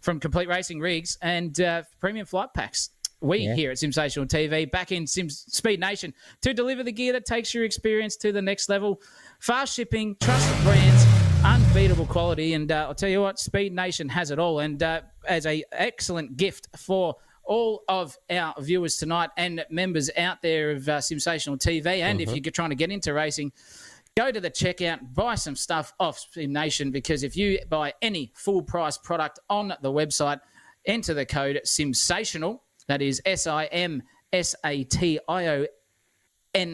from complete racing rigs and premium flight packs. We here at Simsational TV, back in Speed Nation, to deliver the gear that takes your experience to the next level. Fast shipping, trusted brands, unbeatable quality, and I'll tell you what, Speed Nation has it all. And as an excellent gift for all of our viewers tonight and members out there of Simsational TV, and if you're trying to get into racing, go to the checkout, buy some stuff off Speed Nation, because if you buy any full-price product on the website, enter the code Simsational. That is SIMSATIONINAL.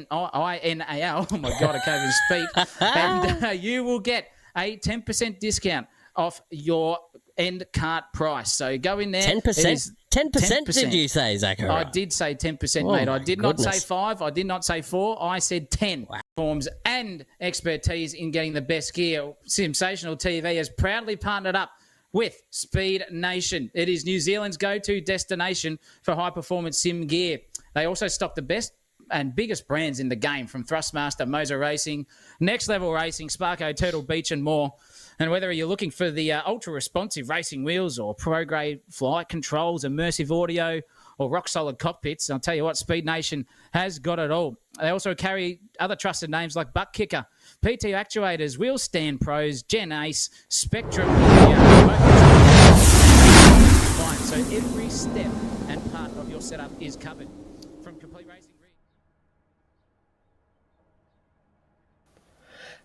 Oh, my God, I can't even speak. And you will get a 10% discount off your end cart price. So go in there. 10%? 10%, did you say, Zachary? I did say 10%, mate. I did not say 5. I did not say 4. I said 10. Wow. Forms and expertise in getting the best gear. Simsational TV has proudly partnered up with Speed Nation. It is New Zealand's go-to destination for high-performance sim gear. They also stock the best and biggest brands in the game, from Thrustmaster, Moser Racing, Next Level Racing, Sparko, Turtle Beach, and more. And whether you're looking for the ultra-responsive racing wheels or pro-grade flight controls, immersive audio, or rock-solid cockpits, I'll tell you what, Speed Nation has got it all. They also carry other trusted names like Butt Kicker, PT Actuators, Wheel Stand Pros, Gen Ace, Spectrum. So every step and part of your setup is covered, from complete racing.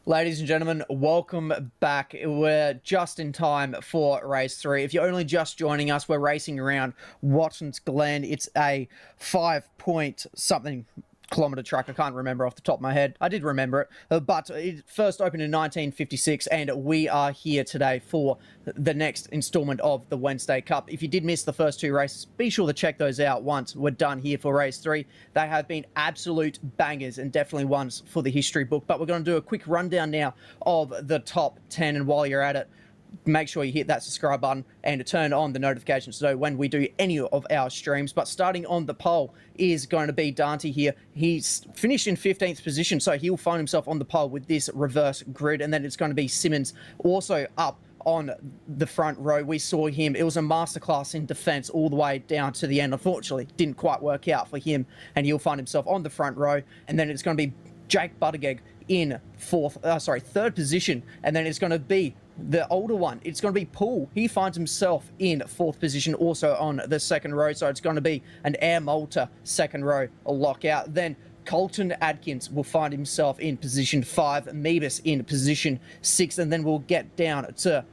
Ladies and gentlemen, welcome back. We're just in time for race 3. If you're only just joining us, we're racing around Watkins, Glen. It's a 5-point-something kilometre track. I can't remember off the top of my head. I did remember it, but it first opened in 1956, and we are here today for the next installment of the Wednesday Cup. If you did miss the first 2 races, be sure to check those out once we're done here for race 3. They have been absolute bangers and definitely ones for the history book, but we're going to do a quick rundown now of the top 10, and while you're at it, make sure you hit that subscribe button and turn on the notifications so when we do any of our streams. But starting on the pole is going to be Dante here. He's finished in 15th position, so he'll find himself on the pole with this reverse grid. And then it's going to be Simmons also up on the front row. We saw him. It was a masterclass in defense all the way down to the end. Unfortunately, didn't quite work out for him, and he'll find himself on the front row. And then it's going to be Jake Buttigieg in third position. And then it's going to be the older one. It's going to be Paul. He finds himself in 4th position, also on the second row. So it's going to be an Air Malta second row lockout. Then Colton Atkins will find himself in position 5, Meebus in position 6, and then we'll get down to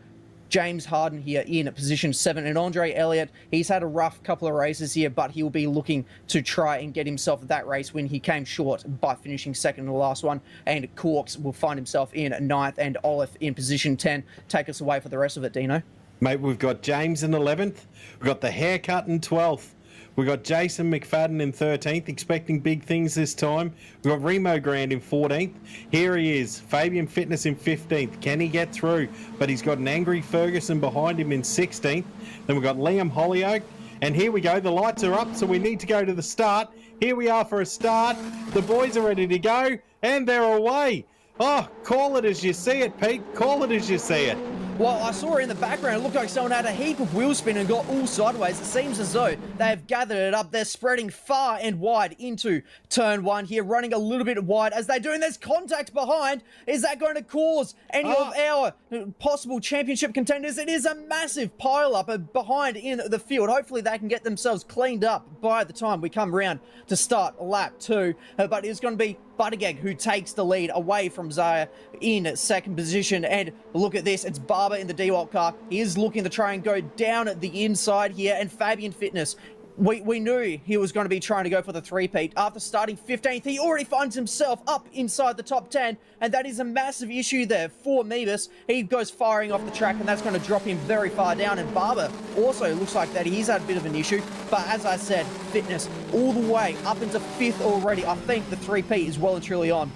James Harden here in position 7. And Andre Elliott, he's had a rough couple of races here, but he'll be looking to try and get himself that race win. He came short by finishing second in the last one. And Corks will find himself in 9th, and Olaf in position 10. Take us away for the rest of it, Dino. Mate, we've got James in 11th. We've got the haircut in 12th. We've got Jason McFadden in 13th, expecting big things this time. We've got Remo Grand in 14th. Here he is, Fabian Fitness in 15th. Can he get through? But he's got an angry Ferguson behind him in 16th. Then we've got Liam Hollyoak. And here we go, the lights are up, so we need to go to the start. Here we are for a start. The boys are ready to go, and they're away. Oh, call it as you see it, Pete. Call it as you see it. Well, I saw in the background, it looked like someone had a heap of wheel spin and got all sideways. It seems as though they have gathered it up. They're spreading far and wide into turn 1 here, running a little bit wide as they do. And there's contact behind. Is that going to cause any of our possible championship contenders? It is a massive pile-up behind in the field. Hopefully they can get themselves cleaned up by the time we come round to start lap 2. But it's going to be Buttigieg who takes the lead away from Zaya in second position. And look at this, it's Barber in the DeWalt car. He is looking to try and go down at the inside here, and Fabian Fitness, we knew he was going to be trying to go for the three-peat. After starting 15th, he already finds himself up inside the top 10, and that is a massive issue there for Meebus. He goes firing off the track, and that's going to drop him very far down, and Barber also looks like that he's had a bit of an issue, but as I said, Fitness all the way up into 5th already. I think the three-peat is well and truly on.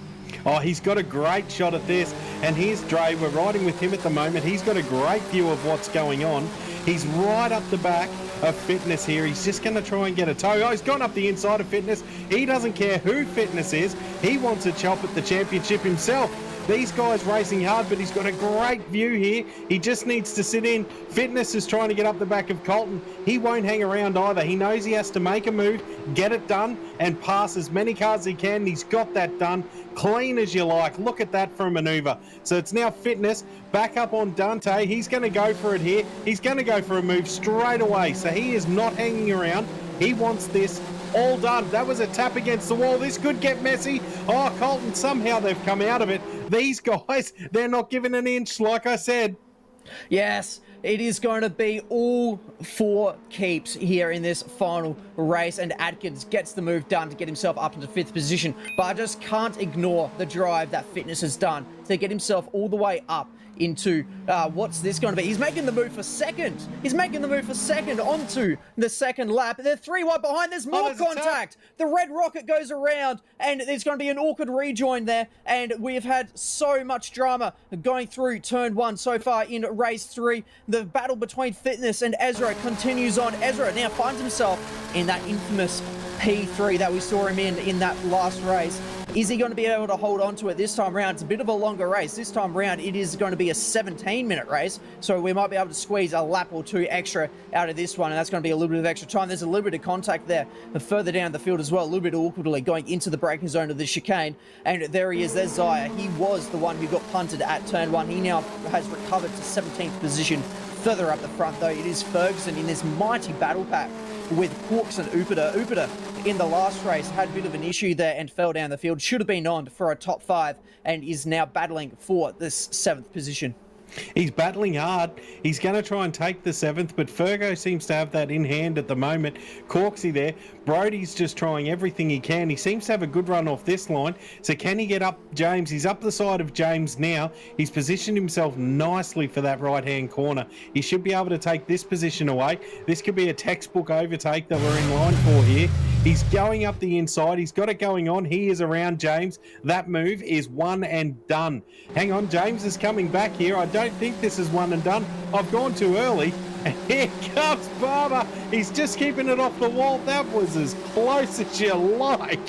Oh, he's got a great shot at this, and here's Dre. We're riding with him at the moment. He's got a great view of what's going on. He's right up the back of Fitness here. He's just going to try and get a toe. Oh, he's gone up the inside of Fitness. He doesn't care who Fitness is. He wants a chop at the championship himself. These guys racing hard, but he's got a great view here. He just needs to sit in. Fitness is trying to get up the back of Colton. He won't hang around either. He knows he has to make a move, get it done, and pass as many cars as he can. He's got that done. Clean as you like. Look at that for a manoeuvre. So it's now Fitness back up on Dante. He's going to go for it here. He's going to go for a move straight away. So he is not hanging around. He wants this all done. That was a tap against the wall. This could get messy. Oh, Colton, somehow they've come out of it. These guys, they're not giving an inch, like I said. Yes, it is going to be all for keeps here in this final race, and Atkins gets the move done to get himself up into 5th position. But I just can't ignore the drive that Fitness has done to get himself all the way up into, what's this going to be? He's making the move for second. He's making the move for second onto the second lap. They're 3 wide behind. There's more contact. The red rocket goes around, and there's going to be an awkward rejoin there. And we have had so much drama going through turn 1 so far in race 3. The battle between Fitness and Ezra continues on. Ezra now finds himself in that infamous P3 that we saw him in that last race. Is he going to be able to hold on to it this time around? It's a bit of a longer race. This time around, it is going to be a 17-minute race, so we might be able to squeeze a lap or 2 extra out of this one, and that's going to be a little bit of extra time. There's a little bit of contact there, but further down the field as well, a little bit awkwardly going into the braking zone of the chicane, and there he is. There's Zaya. He was the one who got punted at turn 1. He now has recovered to 17th position. Further up the front, though, it is Ferguson in this mighty battle pack with Hawks and Upiter. Upiter in the last race had a bit of an issue there and fell down the field. Should have been on for a top 5 and is now battling for this 7th position. He's battling hard. He's going to try and take the 7th, but Fergo seems to have that in hand at the moment. Corksy there. Brody's just trying everything he can. He seems to have a good run off this line. So can he get up James? He's up the side of James now. He's positioned himself nicely for that right-hand corner. He should be able to take this position away. This could be a textbook overtake that we're in line for here. He's going up the inside. He's got it going on. He is around James. That move is one and done. Hang on, James is coming back here. I don't think this is one and done. I've gone too early. And here comes Barber. He's just keeping it off the wall. That was as close as you like.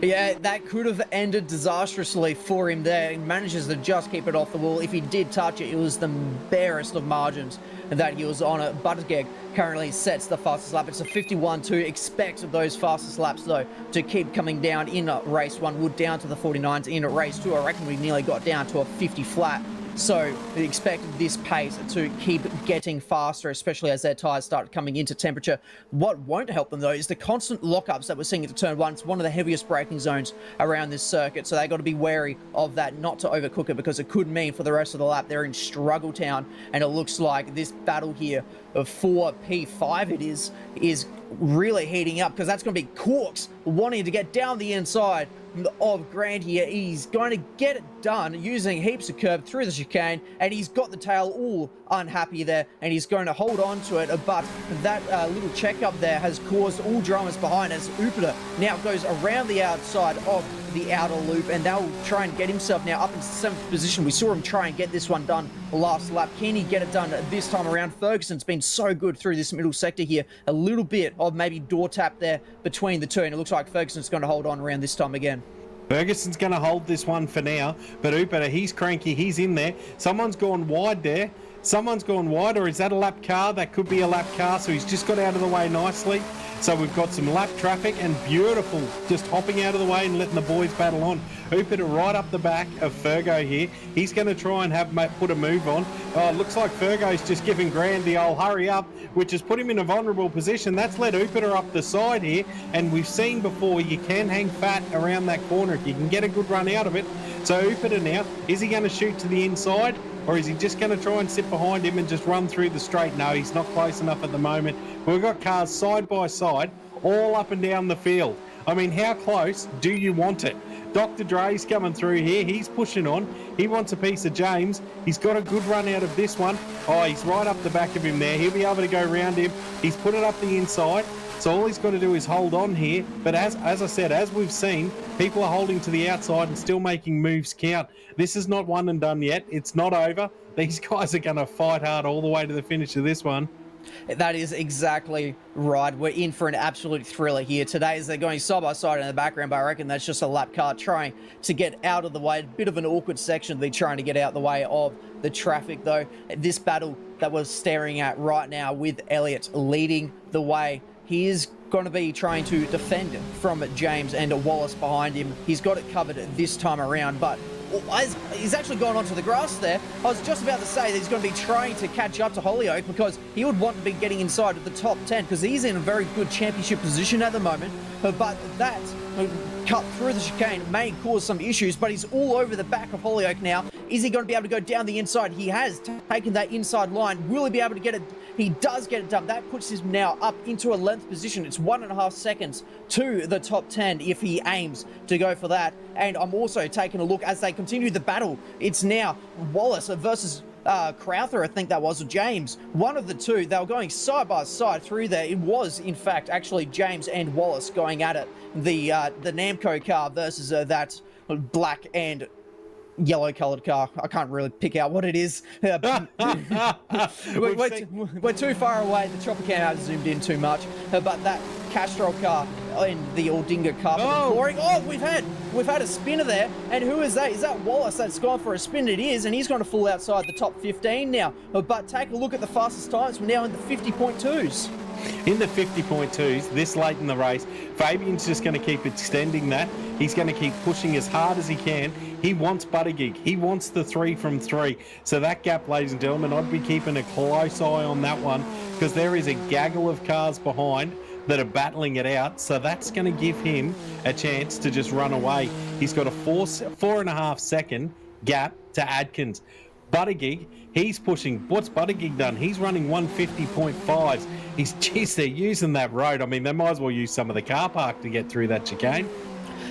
Yeah, that could have ended disastrously for him there. He manages to just keep it off the wall. If he did touch it, it was the barest of margins that he was on it. Buttigieg currently sets the fastest lap. It's a 51.2. Expect of those fastest laps, though, to keep coming down in race 1. Wood down to the 49s in race 2. I reckon we nearly got down to a 50 flat So expect this pace to keep getting faster, especially as their tyres start coming into temperature. What won't help them, though, is the constant lockups that we're seeing into turn 1. It's one of the heaviest braking zones around this circuit, so they got to be wary of that, not to overcook it, because it could mean for the rest of the lap they're in struggle town. And it looks like this battle here for P5 is really heating up, because that's going to be Corks wanting to get down the inside of Grant here. He's going to get it done using heaps of curb through the chicane, and he's got the tail all unhappy there, and he's going to hold on to it, but that little checkup there has caused all dramas behind, as Upiter now goes around the outside of the outer loop, and they'll try and get himself now up into 7th position. We saw him try and get this one done last lap. Can he get it done this time around? Ferguson's been so good through this middle sector here. A little bit of maybe door tap there between the two, and it looks like Ferguson's going to hold on around this time again. Ferguson's going to hold this one for now, but Upiter, he's cranky, he's in there. Someone's gone wide there. Someone's gone wide, or is that a lap car? That could be a lap car, so he's just got out of the way nicely. So we've got some lap traffic, and beautiful, just hopping out of the way and letting the boys battle on. Upiter right up the back of Fergo here. He's going to try and put a move on. Oh, it looks like Fergo's just giving Grand the old hurry up, which has put him in a vulnerable position. That's led Upiter up the side here, and we've seen before you can hang fat around that corner if you can get a good run out of it. So Upiter now, is he going to shoot to the inside, or is he just going to try and sit behind him and just run through the straight? No, he's not close enough at the moment. We've got cars side by side all up and down the field. I mean, how close do you want it? Dr. Dre's coming through here. He's pushing on. He wants a piece of James. He's got a good run out of this one. Oh, he's right up the back of him there. He'll be able to go around him. He's put it up the inside. So all he's got to do is hold on here. But as I said, as we've seen, people are holding to the outside and still making moves count. This is not one and done yet. It's not over. These guys are going to fight hard all the way to the finish of this one. That is exactly right. We're in for an absolute thriller here today, as they're going side by side in the background, but I reckon that's just a lap car trying to get out of the way. A bit of an awkward section to be trying to get out the way of the traffic, though. This battle that we're staring at right now, with Elliott leading the way, he is going to be trying to defend from James and Wallace behind him. He's got it covered this time around, but he's actually gone onto the grass there. I was just about to say that he's going to be trying to catch up to Holyoake, because he would want to be getting inside of the top 10, because he's in a very good championship position at the moment. But that cut through the chicane may cause some issues, but he's all over the back of Holyoake now. Is he going to be able to go down the inside? He has taken that inside line. Will he be able to get it? He does get it done. That puts him now up into a length position. It's 1.5 seconds to the top 10 if he aims to go for that. And I'm also taking a look as they continue the battle. It's now Wallace versus Crowther, I think that was, or James. One of the two. They were going side by side through there. It was, in fact, actually James and Wallace going at it. The Namco car versus that black and yellow coloured car. I can't really pick out what it is. We're too far away. The chopper cam has zoomed in too much. But that Castrol car and the Aldinga car. Oh, we've had a spinner there. And who is that? Is that Wallace that's gone for a spin? It is, and he's going to fall outside the top 15 now. But take a look at the fastest times. We're now in the 50.2s. In the 50.2s, this late in the race, Fabian's just going to keep extending that. He's going to keep pushing as hard as he can. He wants Buttigieg. He wants the 3 from 3. So that gap, ladies and gentlemen, I'd be keeping a close eye on that one, because there is a gaggle of cars behind that are battling it out. So that's going to give him a chance to just run away. He's got a 4.5 second gap to Adkins. Buttigieg, he's pushing. What's Buttigieg done? He's running 150.5s. They're using that road. I mean, they might as well use some of the car park to get through that chicane.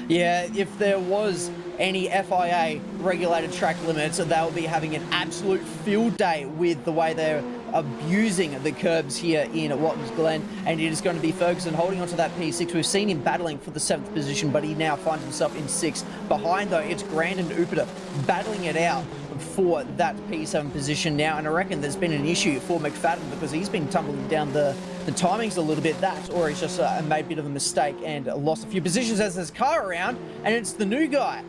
Yeah, if there was any FIA regulated track limits, they'll be having an absolute field day with the way they're abusing the curbs here in Watkins Glen, and it is going to be Ferguson holding onto that P6. We've seen him battling for the 7th position, but he now finds himself in 6th. Behind, though, it's Grand and Upiter battling it out for that P7 position now, and I reckon there's been an issue for McFadden, because he's been tumbling down the timings a little bit, that, or he's just made a bit of a mistake and lost a few positions as there's car around, and it's the new guy.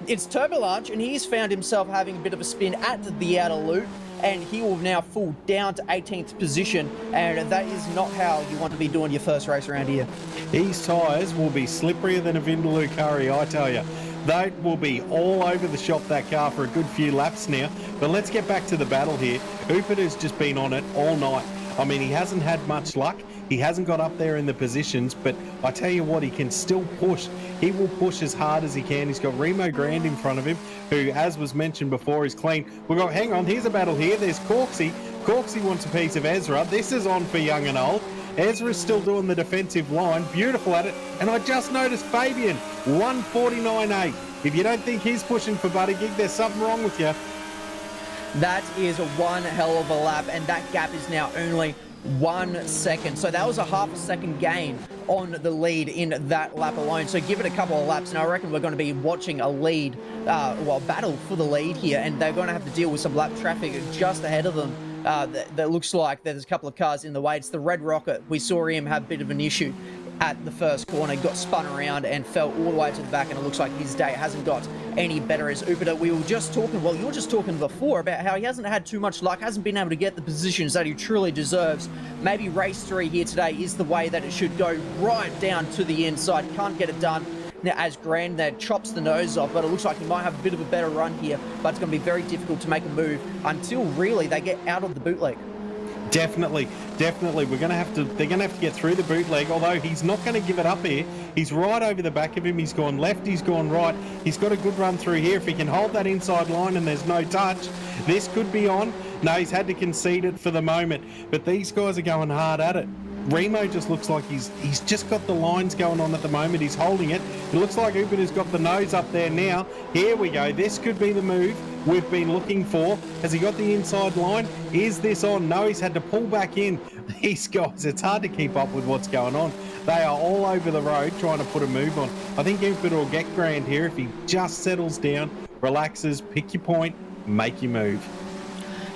It's Turbolaunch, and he's found himself having a bit of a spin at the outer loop, and he will now fall down to 18th position, and that is not how you want to be doing your first race around here. These tyres will be slipperier than a Vindaloo curry, I tell you. They will be all over the shop, that car, for a good few laps now. But let's get back to the battle here. Jupiter's just been on it all night. I mean, he hasn't had much luck. He hasn't got up there in the positions, but I tell you what, he can still push. He will push as hard as he can. He's got Remo Grand in front of him, who, as was mentioned before, is clean. We've got, hang on, here's a battle here. There's Corksy. Corksy wants a piece of Ezra. This is on for young and old. Ezra's still doing the defensive line. Beautiful at it. And I just noticed Fabian, 149.8. If you don't think he's pushing for Buddy Gig, there's something wrong with you. That is one hell of a lap, and that gap is now only 1 second. So that was a half a second gain on the lead in that lap alone. So give it a couple of laps, and I reckon we're going to be watching a lead, battle for the lead here, and they're going to have to deal with some lap traffic just ahead of them. That looks like there's a couple of cars in the way. It's the Red Rocket. We saw him have a bit of an issue at the first corner, got spun around and fell all the way to the back, and it looks like his day hasn't got any better as Jupiter. We were just talking, well, you were just talking before about how he hasn't had too much luck, hasn't been able to get the positions that he truly deserves. Maybe race 3 here today is the way that it should go, right down to the inside. Can't get it done. Now, as Grand there chops the nose off, but it looks like he might have a bit of a better run here, but it's going to be very difficult to make a move until really they get out of the bootleg. Definitely. They're going to have to get through the bootleg, although he's not going to give it up here. He's right over the back of him. He's gone left, he's gone right. He's got a good run through here. If he can hold that inside line and there's no touch, this could be on. No, he's had to concede it for the moment, but these guys are going hard at it. Remo just looks like he's just got the lines going on at the moment. He's holding it. It looks like Jupiter's got the nose up there now. Here we go. This could be the move we've been looking for. Has he got the inside line? Is this on? No, he's had to pull back in. These guys, it's hard to keep up with what's going on. They are all over the road trying to put a move on. I think Jupiter will get Grand here if he just settles down, relaxes, pick your point, make your move.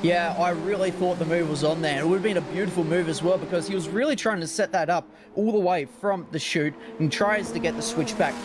Yeah, I really thought the move was on there. It would have been a beautiful move as well, because he was really trying to set that up all the way from the chute and tries to get the switchback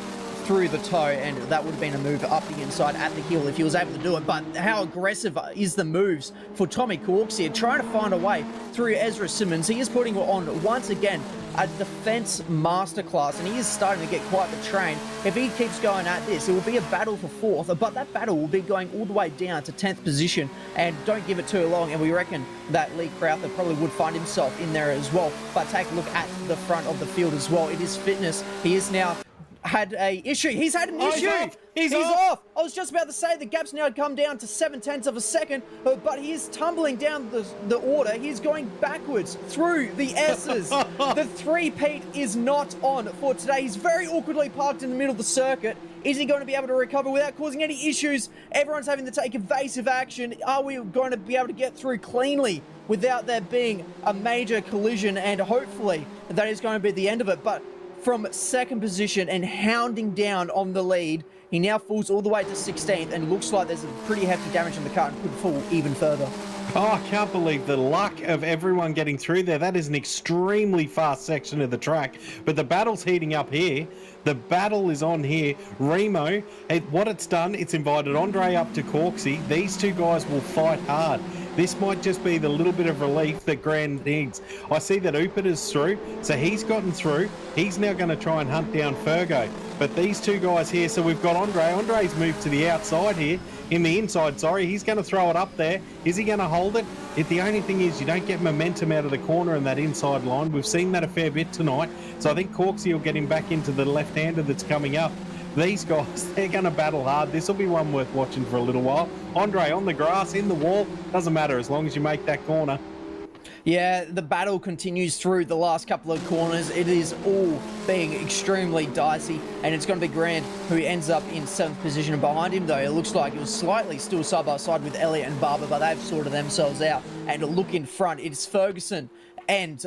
through the toe, and that would have been a move up the inside at the hill if he was able to do it. But how aggressive is the moves for Tommy Corks here, trying to find a way through Ezra Simmons. He is putting on, once again, a defense masterclass, and he is starting to get quite the train. If he keeps going at this, it will be a battle for 4th, but that battle will be going all the way down to 10th position, and don't give it too long, and we reckon that Lee Crowther probably would find himself in there as well. But take a look at the front of the field as well. It is fitness. He is now had a issue. He's had an issue. He's off. I was just about to say the gap's now come down to 0.7 of a second, but he is tumbling down the order. He's going backwards through the S's. The 3-peat is not on for today. He's very awkwardly parked in the middle of the circuit. Is he going to be able to recover without causing any issues? Everyone's having to take evasive action. Are we going to be able to get through cleanly without there being a major collision? And hopefully that is going to be the end of it. But from 2nd position and hounding down on the lead, he now falls all the way to 16th, and looks like there's a pretty hefty damage on the car and could fall even further. Oh, I can't believe the luck of everyone getting through there. That is an extremely fast section of the track. But the battle's heating up here. The battle is on here. Remo, what it's done, it's invited Andre up to Corksy. These two guys will fight hard. This might just be the little bit of relief that Grand needs. I see that Jupiter's through, so he's gotten through. He's now going to try and hunt down Fergo. But these two guys here, so we've got Andre. Andre's moved to the outside here. In the inside, sorry. He's going to throw it up there. Is he going to hold it? The only thing is you don't get momentum out of the corner in that inside line. We've seen that a fair bit tonight. So I think Corksy will get him back into the left-hander that's coming up. These guys, they're going to battle hard. This will be one worth watching for a little while. Andre on the grass, in the wall. Doesn't matter as long as you make that corner. Yeah, the battle continues through the last couple of corners. It is all being extremely dicey, and it's going to be Grant who ends up in 7th position. Behind him, though, it looks like it was slightly still side by side with Elliott and Barber, but they've sorted themselves out. And look in front, it's Ferguson and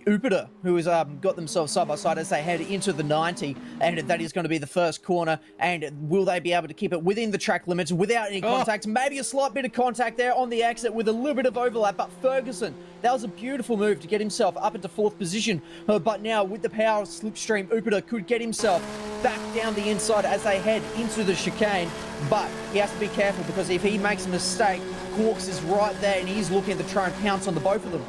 Jupiter, who has got themselves side by side as they head into the 90, and that is going to be the first corner. And will they be able to keep it within the track limits without any contact? Maybe a slight bit of contact there on the exit with a little bit of overlap, but Ferguson, that was a beautiful move to get himself up into 4th position. But now with the power of slipstream, Jupiter could get himself back down the inside as they head into the chicane, but he has to be careful, because if he makes a mistake, Quarks is right there and he's looking to try and pounce on the both of them.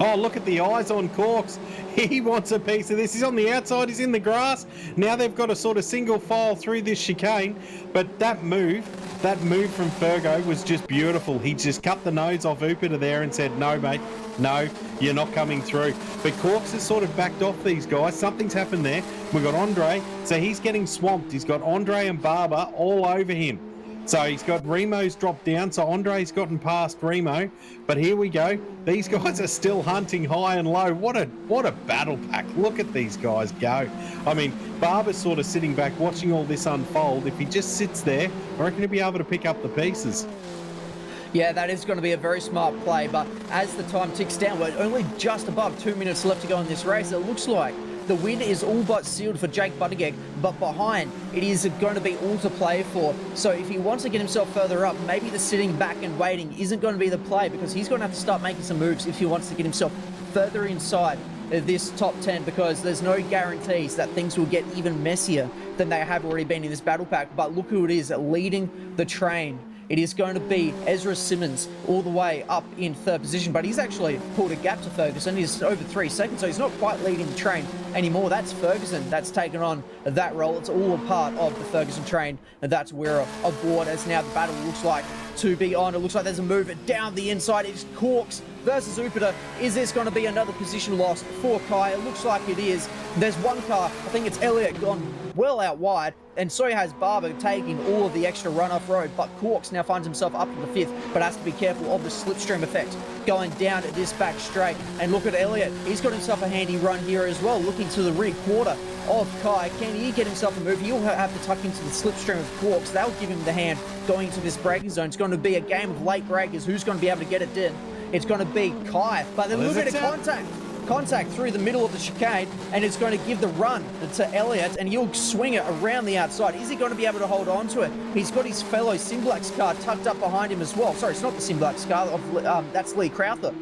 Oh, look at the eyes on Corks. He wants a piece of this. He's on the outside. He's in the grass. Now they've got a sort of single file through this chicane. But that move from Fergo was just beautiful. He just cut the nose off Upiter there and said, no, mate, no, you're not coming through. But Corks has sort of backed off these guys. Something's happened there. We've got Andre. So he's getting swamped. He's got Andre and Barber all over him. So he's got Remo's dropped down, so Andre's gotten past Remo. But here we go. These guys are still hunting high and low. What a battle pack. Look at these guys go. I mean, Barber's sort of sitting back watching all this unfold. If he just sits there, I reckon he'll be able to pick up the pieces. Yeah, that is going to be a very smart play, but as the time ticks down, we're only just above 2 minutes left to go in this race. It looks like the win is all but sealed for Jake Buttigieg, but behind, it is going to be all to play for. So if he wants to get himself further up, maybe the sitting back and waiting isn't going to be the play, because he's going to have to start making some moves if he wants to get himself further inside this top 10, because there's no guarantees that things will get even messier than they have already been in this battle pack. But look who it is leading the train. It is going to be Ezra Simmons all the way up in third position, but he's actually pulled a gap to Ferguson. He's over 3 seconds, so he's not quite leading the train anymore. That's Ferguson that's taken on that role. It's all a part of the Ferguson train, and that's Weir aboard, as now the battle looks like to be on. It looks like there's a move down the inside. It's Corks versus Upiter. Is this going to be another position loss for Kai? It looks like it is. There's one car, I think it's Elliott, gone well out wide, and so has Barber taking all of the extra run off road. But Corks now finds himself up in the fifth, but has to be careful of the slipstream effect going down at this back straight. And look at Elliott, he's got himself a handy run here as well, looking to the rear quarter of Kai. Can he get himself a move? He'll have to tuck into the slipstream of Corks. They'll give him the hand going into this braking zone. It's going to be a game of late breakers. Who's going to be able to get it in? It's going to be Kai, but a little bit of contact through the middle of the chicane, and it's going to give the run to Elliott, and he'll swing it around the outside. Is he going to be able to hold on to it? He's got his fellow Simblack's car tucked up behind him as well. Sorry, it's not the Simblack's car, that's Lee Crowther.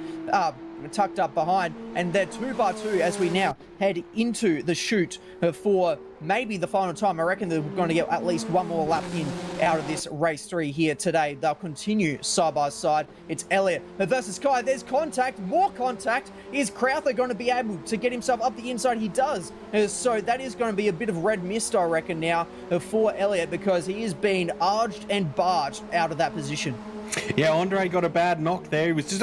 Tucked up behind, and they're 2x2 as we now head into the chute for maybe the final time. I reckon they're going to get at least one more lap in out of this race 3 here today. They'll continue side by side. It's Elliott versus Kai. There's contact, more contact. Is Crowther going to be able to get himself up the inside? He does. So that is going to be a bit of red mist, I reckon, now for Elliott, because he is being arged and barged out of that position. Yeah, Andre got a bad knock there. He was just,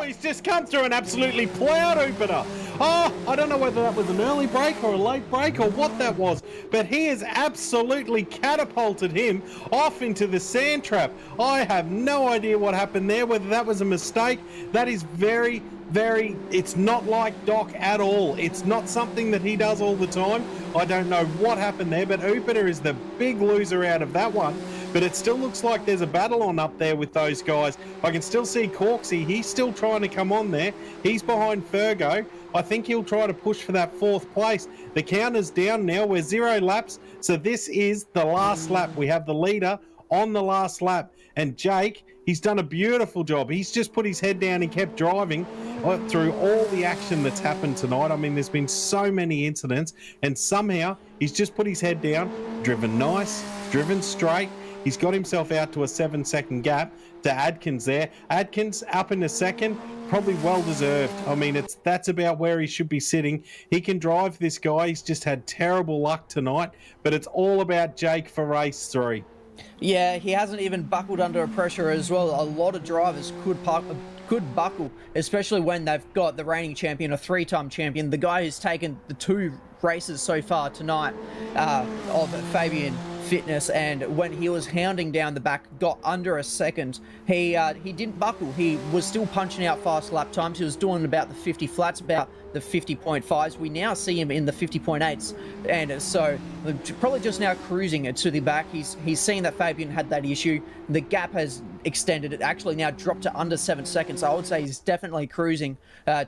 he's just come through and absolutely plowed Upiter. Oh, I don't know whether that was an early break or a late break or what that was, but he has absolutely catapulted him off into the sand trap. I have no idea what happened there, whether that was a mistake. That is very, it's not like Doc at all. It's not something that he does all the time. I don't know what happened there, but Upiter is the big loser out of that one. But it still looks like there's a battle on up there with those guys. I can still see Corksy. He's still trying to come on there. He's behind Fergo. I think he'll try to push for that 4th place. The counter's down now. We're 0 laps. So this is the last lap. We have the leader on the last lap. And Jake, he's done a beautiful job. He's just put his head down and kept driving through all the action that's happened tonight. I mean, there's been so many incidents, and somehow he's just put his head down, driven nice, driven straight. He's got himself out to a 7-second gap to Adkins there. Adkins up in a second, probably well deserved. I mean, that's about where he should be sitting. He can drive, this guy. He's just had terrible luck tonight, but it's all about Jake for race 3. Yeah, he hasn't even buckled under pressure as well. A lot of drivers could buckle, especially when they've got the reigning champion, a 3-time champion, the guy who's taken the 2 races so far tonight of Fabian Fitness, and when he was hounding down the back, got under a second. He didn't buckle. He was still punching out fast lap times. He was doing about the 50 flats, about the 50.5s. We now see him in the 50.8s, and so probably just now cruising to the back. He's seen that Fabian had that issue. The gap has extended. It actually now dropped to under 7 seconds. So I would say he's definitely cruising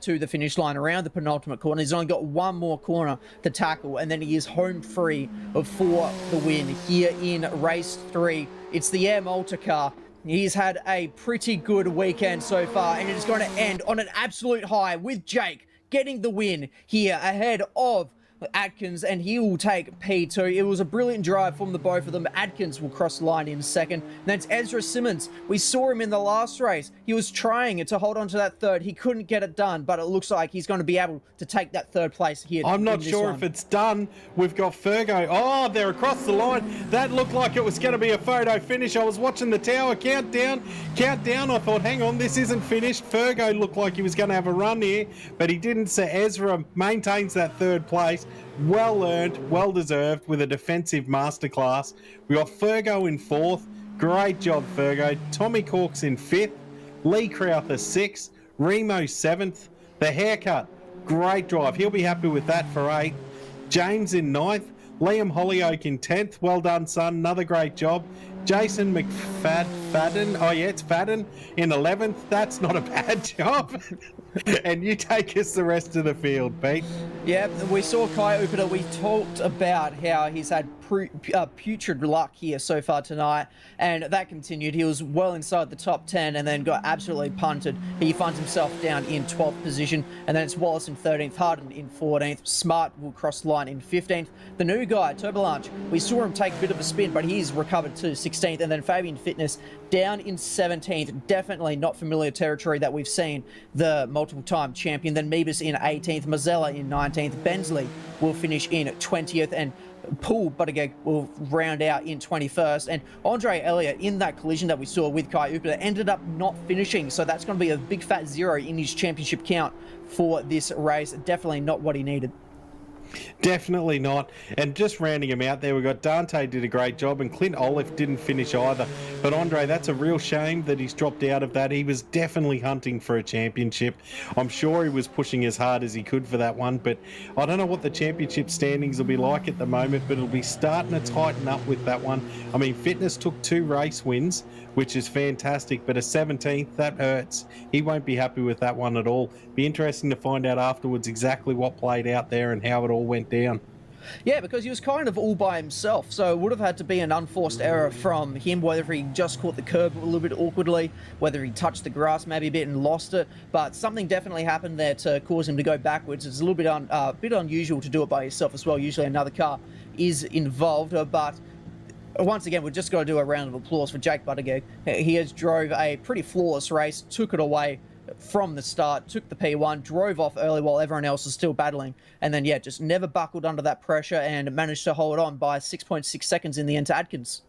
to the finish line around the penultimate corner. He's only got one more corner to tackle, and then he is home free for the win here in race 3. It's the Air Malta car. He's had a pretty good weekend so far, and it is going to end on an absolute high with Jake getting the win here ahead of Atkins, and he will take P2. It was a brilliant drive from the both of them. Atkins will cross the line in second. Then it's Ezra Simmons. We saw him in the last race. He was trying to hold on to that third. He couldn't get it done, but it looks like he's going to be able to take that third place here. I'm not sure if it's done. We've got Fergo. Oh, they're across the line. That looked like it was going to be a photo finish. I was watching the tower countdown. I thought, hang on, this isn't finished. Fergo looked like he was going to have a run here, but he didn't. So Ezra maintains that third place. Well earned, well deserved, with a defensive masterclass. We got Fergo in fourth. Great job, Fergo. Tommy Corks in fifth. Lee Crowther sixth. Remo seventh. The haircut, great drive. He'll be happy with that for eighth. James in ninth. Liam Hollyoak in 10th. Well done, son. Another great job. Jason McFadden. Oh, yeah, it's Fadden in 11th. That's not a bad job. And you take us the rest of the field, Pete. Yeah, we saw Kai Upita. We talked about how he's had putrid luck here so far tonight, and that continued. He was well inside the top 10 and then got absolutely punted. He finds himself down in 12th position, and then it's Wallace in 13th, Harden in 14th. Smart will cross the line in 15th. The new guy, Turbolanche, we saw him take a bit of a spin, but he's recovered to 16th, and then Fabian Fitness down in 17th. Definitely not familiar territory that we've seen the multiple-time champion. Then Meebus in 18th, Mazzella in 19th, Bensley will finish in 20th, and Paul Buttigieg will round out in 21st. And Andre Elliott, in that collision that we saw with Kai Upita, ended up not finishing. So that's going to be a big fat zero in his championship count for this race. Definitely not what he needed. Definitely not. And just rounding him out there, we've got Dante did a great job, and Clint Olive didn't finish either. But Andre, that's a real shame that he's dropped out of that. He was definitely hunting for a championship. I'm sure he was pushing as hard as he could for that one, but I don't know what the championship standings will be like at the moment, but it'll be starting to tighten up with that one. I mean, Fitness took 2 race wins, which is fantastic, but a 17th, that hurts. He won't be happy with that one at all. Be interesting to find out afterwards exactly what played out there and how it all went down. Yeah, because he was kind of all by himself, so it would have had to be an unforced error from him, whether he just caught the curb a little bit awkwardly, whether he touched the grass maybe a bit and lost it, but something definitely happened there to cause him to go backwards. It's a little bit unusual to do it by yourself as well. Usually another car is involved, but once again, we've just got to do a round of applause for Jake Buttigieg. He has drove a pretty flawless race, took it away from the start, took the P1, drove off early while everyone else was still battling, and then, yeah, just never buckled under that pressure and managed to hold on by 6.6 seconds in the end to Atkins.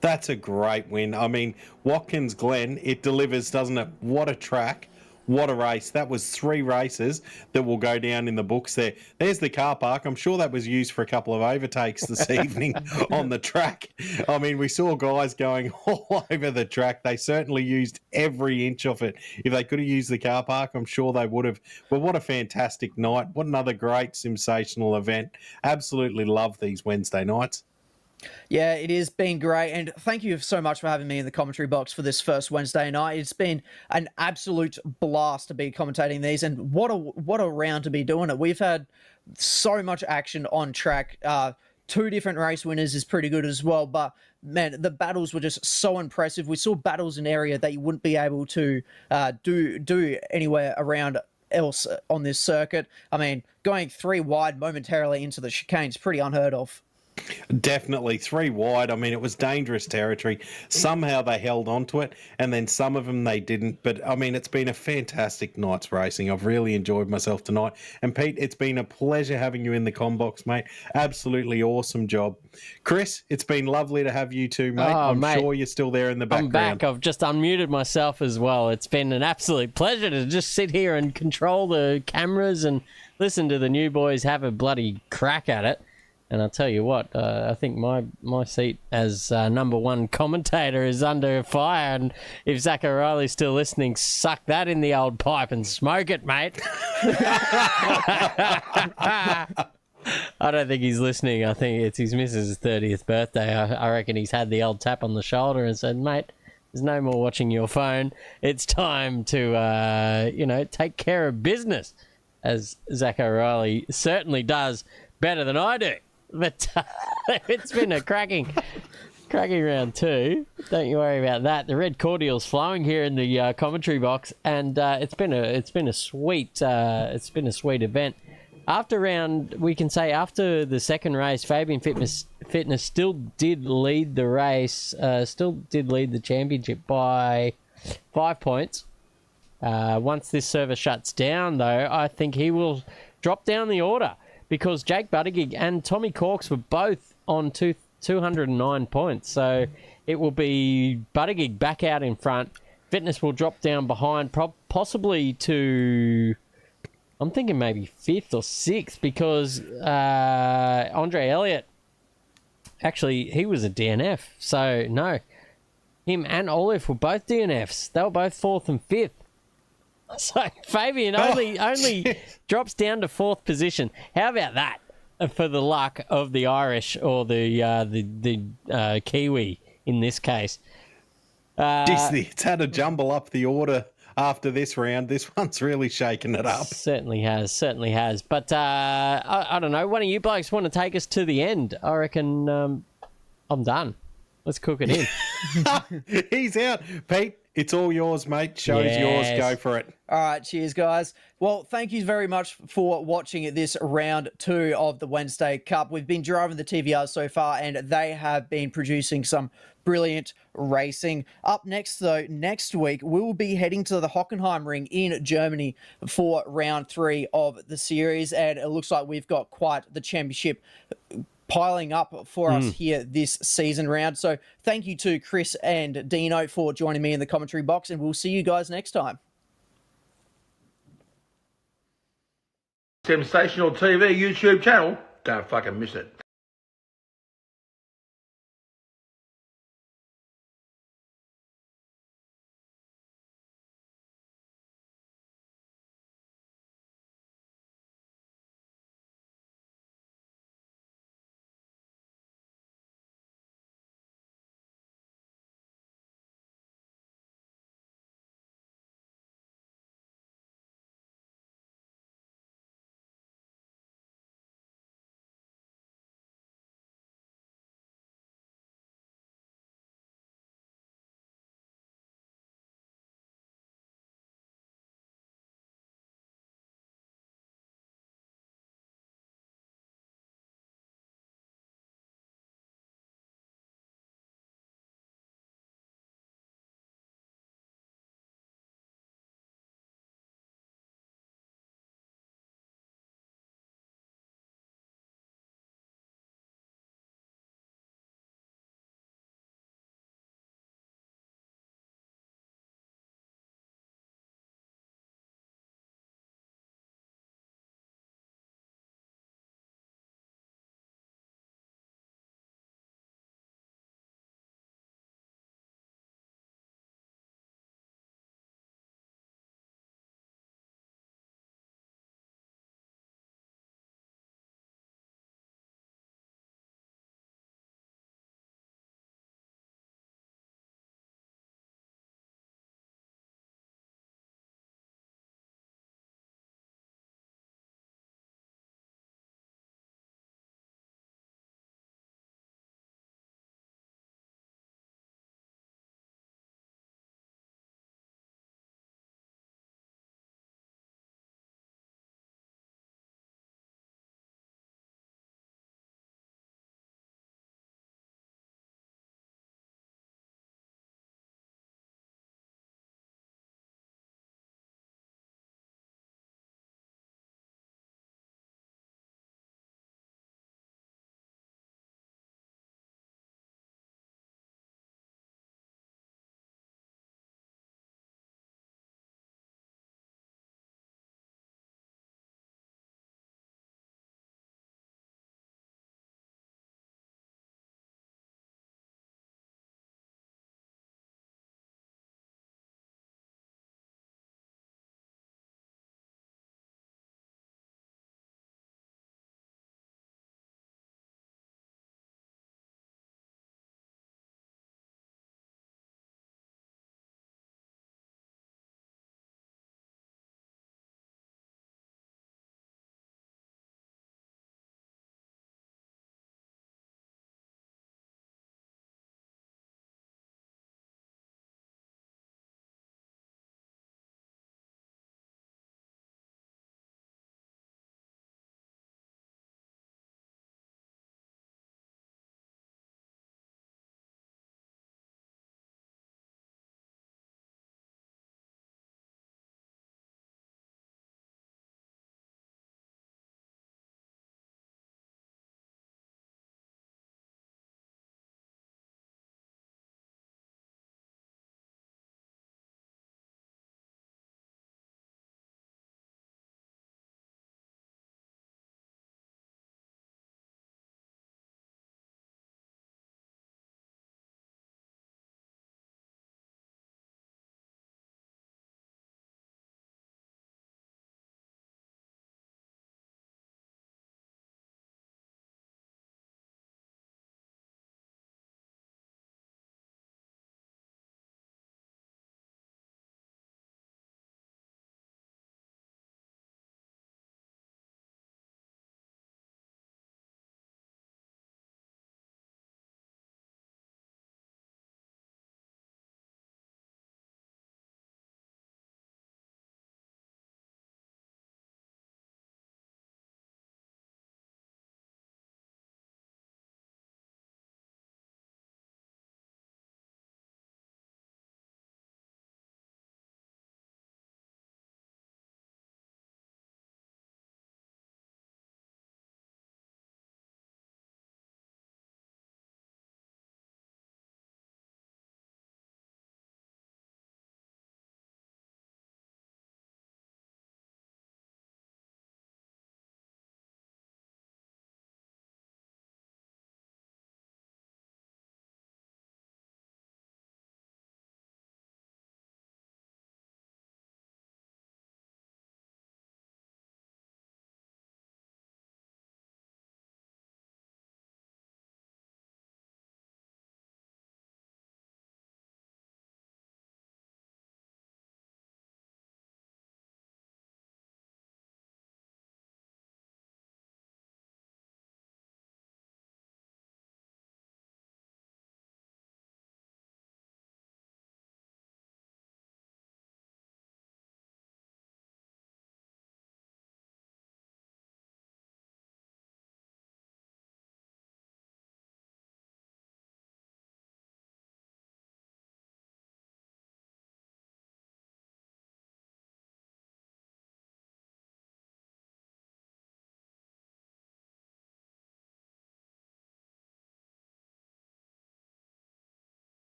That's a great win. I mean, Watkins Glen, it delivers, doesn't it? What a track. What a race. That was 3 races that will go down in the books there. There's the car park. I'm sure that was used for a couple of overtakes this evening on the track. I mean, we saw guys going all over the track. They certainly used every inch of it. If they could have used the car park, I'm sure they would have. But what a fantastic night. What another great sensational event. Absolutely love these Wednesday nights. Yeah, it has been great, and thank you so much for having me in the commentary box for this first Wednesday night. It's been an absolute blast to be commentating these, and what a round to be doing it. We've had so much action on track. 2 different race winners is pretty good as well, but man, the battles were just so impressive. We saw battles in area that you wouldn't be able to do anywhere around else on this circuit. I mean, going 3 wide momentarily into the chicane is pretty unheard of. Definitely 3 wide. I mean, it was dangerous territory. Somehow they held on to it, and then some of them they didn't. But, I mean, it's been a fantastic night's racing. I've really enjoyed myself tonight. And, Pete, it's been a pleasure having you in the combox, mate. Absolutely awesome job. Chris, it's been lovely to have you too, mate. I'm sure you're still there in the background. I'm back. I've just unmuted myself as well. It's been an absolute pleasure to just sit here and control the cameras and listen to the new boys have a bloody crack at it. And I'll tell you what, I think my seat as number 1 commentator is under fire. And if Zach O'Reilly's still listening, suck that in the old pipe and smoke it, mate. I don't think he's listening. I think it's his missus' 30th birthday. I reckon he's had the old tap on the shoulder and said, mate, there's no more watching your phone. It's time to, take care of business, as Zach O'Reilly certainly does better than I do. But it's been a cracking round 2. Don't you worry about that. The red cordial's flowing here in the commentary box, and it's been a sweet event. we can say after the second race, Fabian Fitness still did lead the race, still did lead the championship by 5 points. Once this server shuts down, though, I think he will drop down the order because Jake Buttigieg and Tommy Corks were both on 209 points. So it will be Buttigieg back out in front. Fitness will drop down behind, possibly to, I'm thinking maybe 5th or 6th, because Andre Elliott, actually, he was a DNF. So, no, him and Olive were both DNFs. They were both 4th and 5th. So, Fabian only drops down to 4th position. How about that for the luck of the Irish or the Kiwi in this case? It's had a jumble up the order after this round. This one's really shaken it up. Certainly has. But I don't know. One of you blokes want to take us to the end? I reckon I'm done. Let's cook it in. He's out. Pete, it's all yours, mate. Show's yours. Go for it. All right, cheers, guys. Well, thank you very much for watching this round 2 of the Wednesday Cup. We've been driving the TVRs so far, and they have been producing some brilliant racing. Up next, though, next week, we will be heading to the Hockenheim Ring in Germany for round 3 of the series, and it looks like we've got quite the championship piling up for us here this season round. So thank you to Chris and Dino for joining me in the commentary box, and we'll see you guys next time. Simsational TV YouTube channel. Don't fucking miss it.